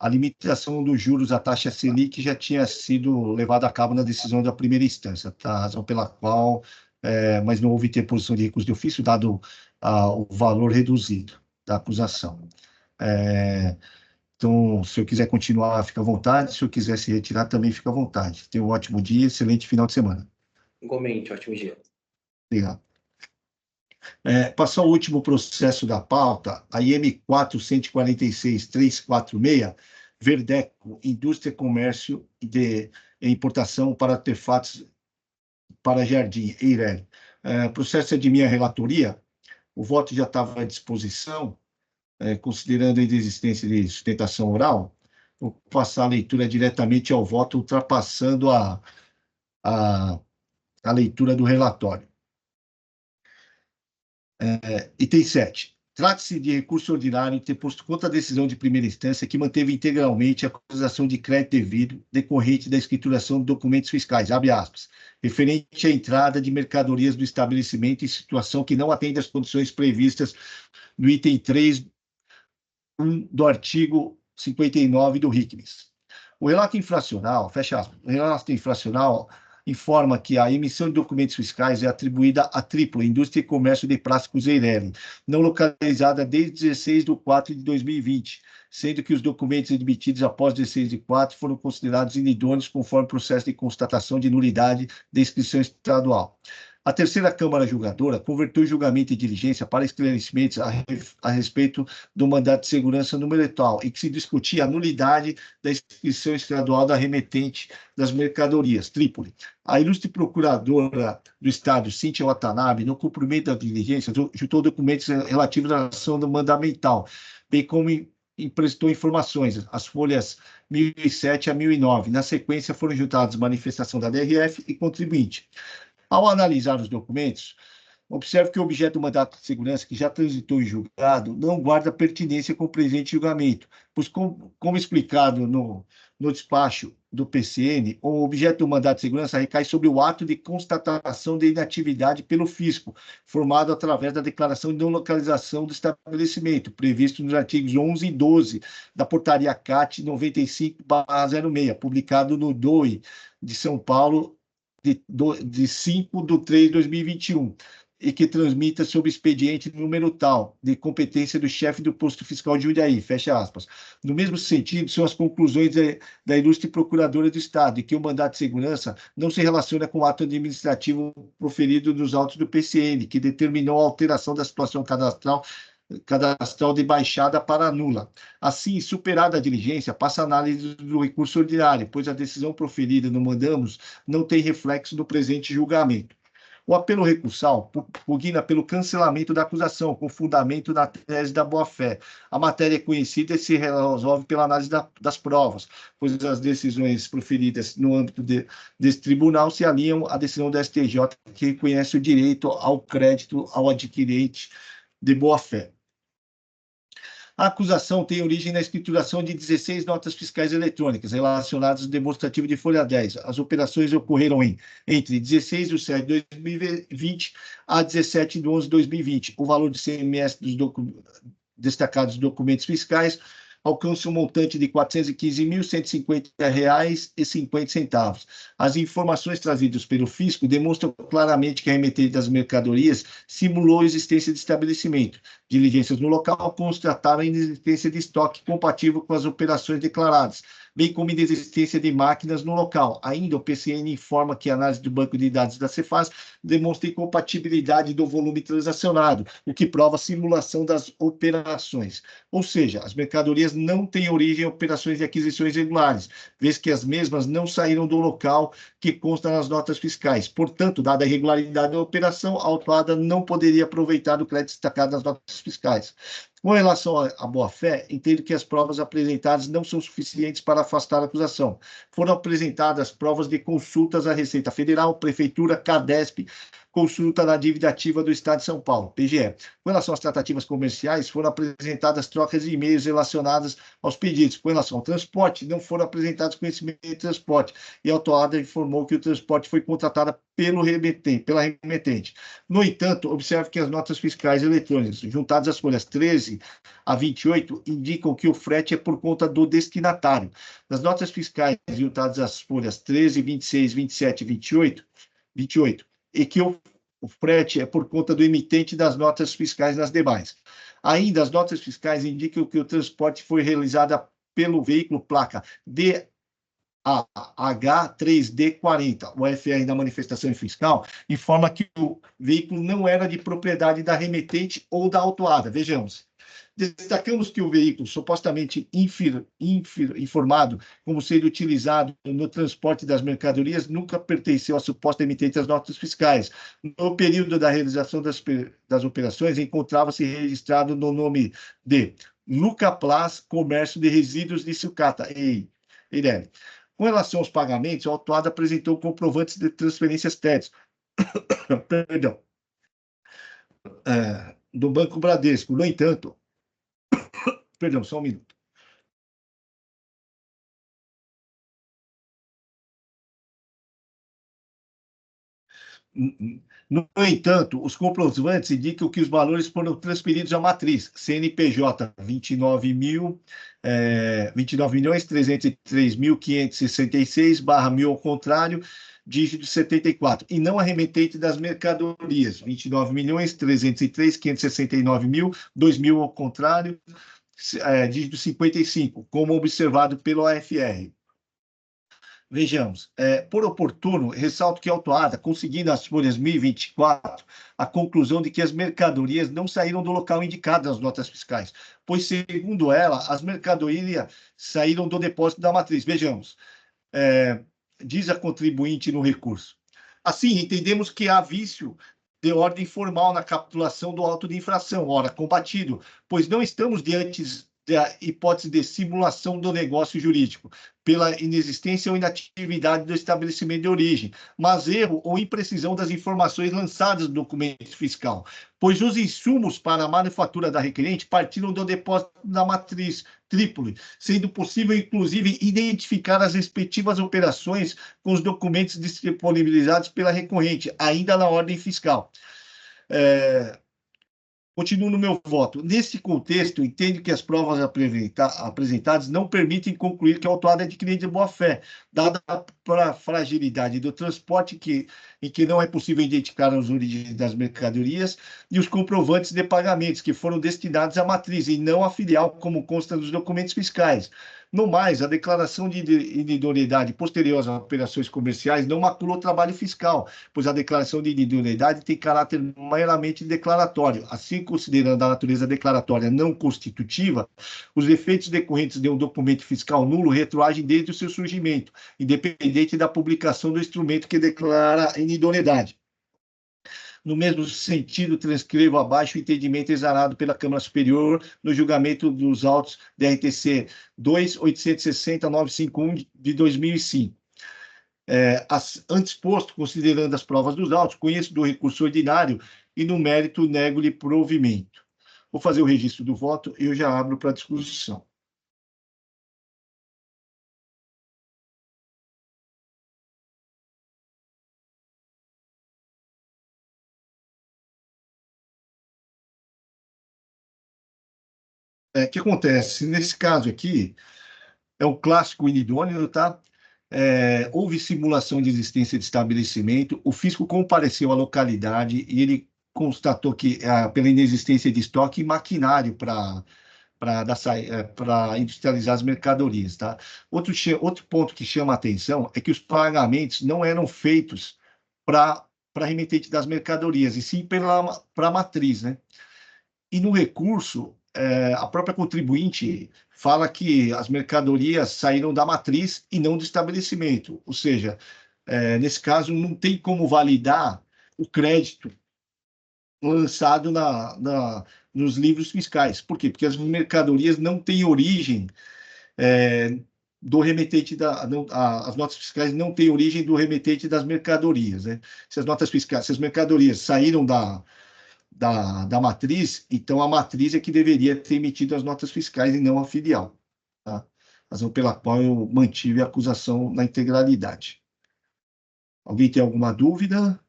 limitação dos juros à taxa Selic já tinha sido levada a cabo na decisão da primeira instância, tá? Razão pela qual, mas não houve interposição de recurso de ofício, dado o valor reduzido da acusação. Então, se eu quiser continuar, fica à vontade. Se eu quiser se retirar, também fica à vontade. Tenha um ótimo dia, excelente final de semana. Igualmente, ótimo dia. Obrigado. Passar ao último processo da pauta, a IM 4.146.346, Verdeco, Indústria, Comércio de Importação para Artefatos para Jardim, Eireli. Processo é de minha relatoria, o voto já estava à disposição, considerando a inexistência de sustentação oral, vou passar a leitura diretamente ao voto, ultrapassando a leitura do relatório. Item 7. Trata-se de recurso ordinário interposto contra a decisão de primeira instância que manteve integralmente a acusação de crédito devido decorrente da escrituração de documentos fiscais, abre aspas, referente à entrada de mercadorias do estabelecimento em situação que não atende às condições previstas no item 3 do artigo 59 do RICMES. O relato infracional, fecha aspas, o relato infracional informa que a emissão de documentos fiscais é atribuída à Triplo, Indústria e Comércio de Plásticos Eireli, não localizada desde 16 de 4 de 2020, sendo que os documentos emitidos após 16 de 4 foram considerados inidôneos conforme o processo de constatação de nulidade da inscrição estadual. A terceira Câmara Julgadora converteu o julgamento e diligência para esclarecimentos a respeito do mandato de segurança número tal, em que se discutia a nulidade da inscrição estadual da remetente das mercadorias, Trípoli. A ilustre procuradora do Estado, Cíntia Watanabe, no cumprimento da diligência, juntou documentos relativos à ação mandamental, bem como emprestou informações, as folhas 1007 a 1009. Na sequência, foram juntadas manifestação da DRF e contribuinte. Ao analisar os documentos, observo que o objeto do mandato de segurança, que já transitou em julgado, não guarda pertinência com o presente julgamento, pois, como explicado no despacho do PCN, o objeto do mandato de segurança recai sobre o ato de constatação de inatividade pelo fisco, formado através da declaração de não localização do estabelecimento, previsto nos artigos 11 e 12 da portaria CAT 95/06, publicado no DOI de São Paulo, de 5 de 3 de 2021. e que transmita sob expediente número tal, de competência do chefe do posto fiscal de Jundiaí, fecha aspas. No mesmo sentido, são as conclusões da ilustre Procuradora do Estado, de que o mandato de segurança não se relaciona com o ato administrativo proferido nos autos do PCN, que determinou a alteração da situação cadastral de baixada para nula. Assim, superada a diligência, passa a análise do recurso ordinário, pois a decisão proferida no mandamos não tem reflexo no presente julgamento. O apelo recursal pugna pelo cancelamento da acusação, com fundamento na tese da boa-fé. A matéria é conhecida e se resolve pela análise das provas, pois as decisões proferidas no âmbito desse tribunal se alinham à decisão do STJ, que reconhece o direito ao crédito ao adquirente de boa-fé. A acusação tem origem na escrituração de 16 notas fiscais eletrônicas relacionadas ao demonstrativo de folha 10. As operações ocorreram entre 16 de 7 de 2020 a 17 de 11 de 2020. O valor de CMS destacados documentos fiscais alcança um montante de R$ 415.150,50. As informações trazidas pelo fisco demonstram claramente que a remetente das mercadorias simulou a existência de estabelecimento. Diligências no local constataram a inexistência de estoque compatível com as operações declaradas, bem como a inexistência de máquinas no local. Ainda, o PCN informa que a análise do banco de dados da Cefaz demonstra incompatibilidade do volume transacionado, o que prova a simulação das operações. Ou seja, as mercadorias não têm origem em operações de aquisições regulares, vez que as mesmas não saíram do local que consta nas notas fiscais. Portanto, dada a irregularidade da operação, a autuada não poderia aproveitar o crédito destacado nas notas fiscais. Com relação à boa-fé, entendo que as provas apresentadas não são suficientes para afastar a acusação. Foram apresentadas provas de consultas à Receita Federal, Prefeitura, CADESP, consulta na dívida ativa do Estado de São Paulo, PGE. Com relação às tratativas comerciais, foram apresentadas trocas de e-mails relacionadas aos pedidos. Com relação ao transporte, não foram apresentados conhecimentos de transporte, e a autuada informou que o transporte foi contratado pela remetente. No entanto, observe que as notas fiscais eletrônicas, juntadas às folhas 13 a 28, indicam que o frete é por conta do destinatário. Nas notas fiscais juntadas às folhas 13, 26, 27 e 28, e que o frete é por conta do emitente das notas fiscais nas demais. Ainda, as notas fiscais indicam que o transporte foi realizado pelo veículo placa DAH3D40. O FR da manifestação fiscal informa que o veículo não era de propriedade da remetente ou da autuada. Vejamos. Destacamos que o veículo supostamente informado como sendo utilizado no transporte das mercadorias nunca pertenceu à suposta emitente das notas fiscais. No período da realização das operações, encontrava-se registrado no nome de Lucaplas Comércio de Resíduos de Sucata, Eireli. Com relação aos pagamentos, o autuado apresentou comprovantes de transferências TEDs, do Banco Bradesco. No entanto, só um minuto. No entanto, os comprovantes indicam que os valores foram transferidos à matriz CNPJ 29.303.566/1000 ao contrário, dígito 74, e não a remetente das mercadorias 29.303.569.000, 2.000 ao contrário, dígito 55, como observado pelo AFR. Vejamos, por oportuno, ressalto que a autuada, conseguindo as folhas 1024, a conclusão de que as mercadorias não saíram do local indicado nas notas fiscais, pois, segundo ela, as mercadorias saíram do depósito da matriz. Vejamos, diz a contribuinte no recurso. Assim, entendemos que há vício de ordem formal na capitulação do auto de infração, ora, combatido, pois não estamos diante da hipótese de simulação do negócio jurídico, pela inexistência ou inatividade do estabelecimento de origem, mas erro ou imprecisão das informações lançadas no documento fiscal, pois os insumos para a manufatura da requerente partiram do depósito da matriz Trípoli, sendo possível, inclusive, identificar as respectivas operações com os documentos disponibilizados pela recorrente, ainda na ordem fiscal. Continuo no meu voto. Nesse contexto, entendo que as provas apresentadas não permitem concluir que o autuado é adquirido de boa-fé, dada a fragilidade do transporte em que não é possível identificar as origens das mercadorias e os comprovantes de pagamentos que foram destinados à matriz e não à filial, como consta nos documentos fiscais. No mais, a declaração de idoneidade posterior às operações comerciais não macula o trabalho fiscal, pois a declaração de idoneidade tem caráter meramente declaratório. Assim, considerando a natureza declaratória não constitutiva, os efeitos decorrentes de um documento fiscal nulo retroagem desde o seu surgimento, independente da publicação do instrumento que declara a inidoneidade. No mesmo sentido, transcrevo abaixo o entendimento exarado pela Câmara Superior no julgamento dos autos DRTC 2.860.951 de 2005. Antes posto, considerando as provas dos autos, conheço do recurso ordinário e, no mérito, nego-lhe provimento. Vou fazer o registro do voto e eu já abro para discussão. O que acontece? Nesse caso aqui, é um clássico inidôneo, tá? Houve simulação de existência de estabelecimento, o fisco compareceu à localidade e ele constatou que, pela inexistência de estoque e maquinário para industrializar as mercadorias, tá? Outro ponto que chama a atenção é que os pagamentos não eram feitos para remetente das mercadorias, e sim para a matriz, né? E no recurso, a própria contribuinte fala que as mercadorias saíram da matriz e não do estabelecimento. Ou seja, nesse caso, não tem como validar o crédito lançado nos livros fiscais. Por quê? Porque as mercadorias não têm origem do remetente as notas fiscais não têm origem do remetente das mercadorias, né? Se as mercadorias saíram da matriz, então a matriz é que deveria ter emitido as notas fiscais e não a filial, tá? Razão pela qual eu mantive a acusação na integralidade. Alguém tem alguma dúvida?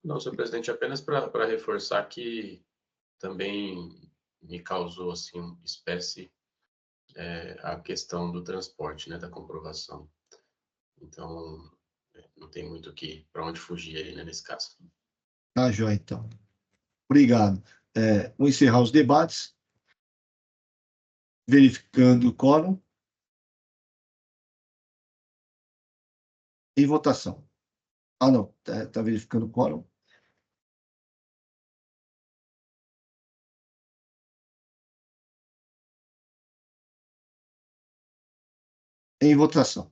Não, senhor presidente, apenas para reforçar que também me causou, assim, espécie a questão do transporte, né, da comprovação. Então, não tem muito para onde fugir aí, né, nesse caso. Tá, joia, então. Obrigado. Vou encerrar os debates. Verificando o quórum. Em votação. Não, está verificando o quórum. Em votação.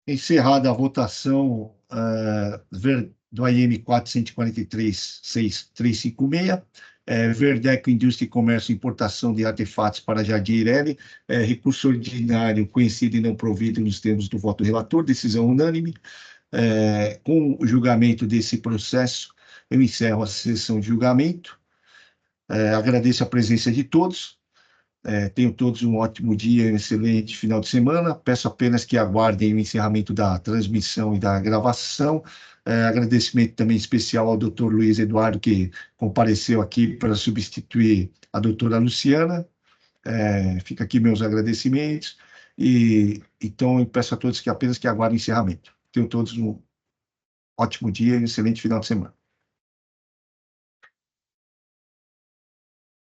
Encerrada a votação do AIM 443.6.356, Verdeco Indústria e Comércio e Importação de Artefatos para Jardim Irene, recurso ordinário conhecido e não provido nos termos do voto do relator, decisão unânime. Com o julgamento desse processo, eu encerro a sessão de julgamento. Agradeço a presença de todos. Tenham todos um ótimo dia, um excelente final de semana. Peço apenas que aguardem o encerramento da transmissão e da gravação. Agradecimento também especial ao doutor Luiz Eduardo, que compareceu aqui para substituir a doutora Luciana. Fica aqui meus agradecimentos. Então, eu peço a todos que apenas que aguardem o encerramento. Tenham todos um ótimo dia e um excelente final de semana.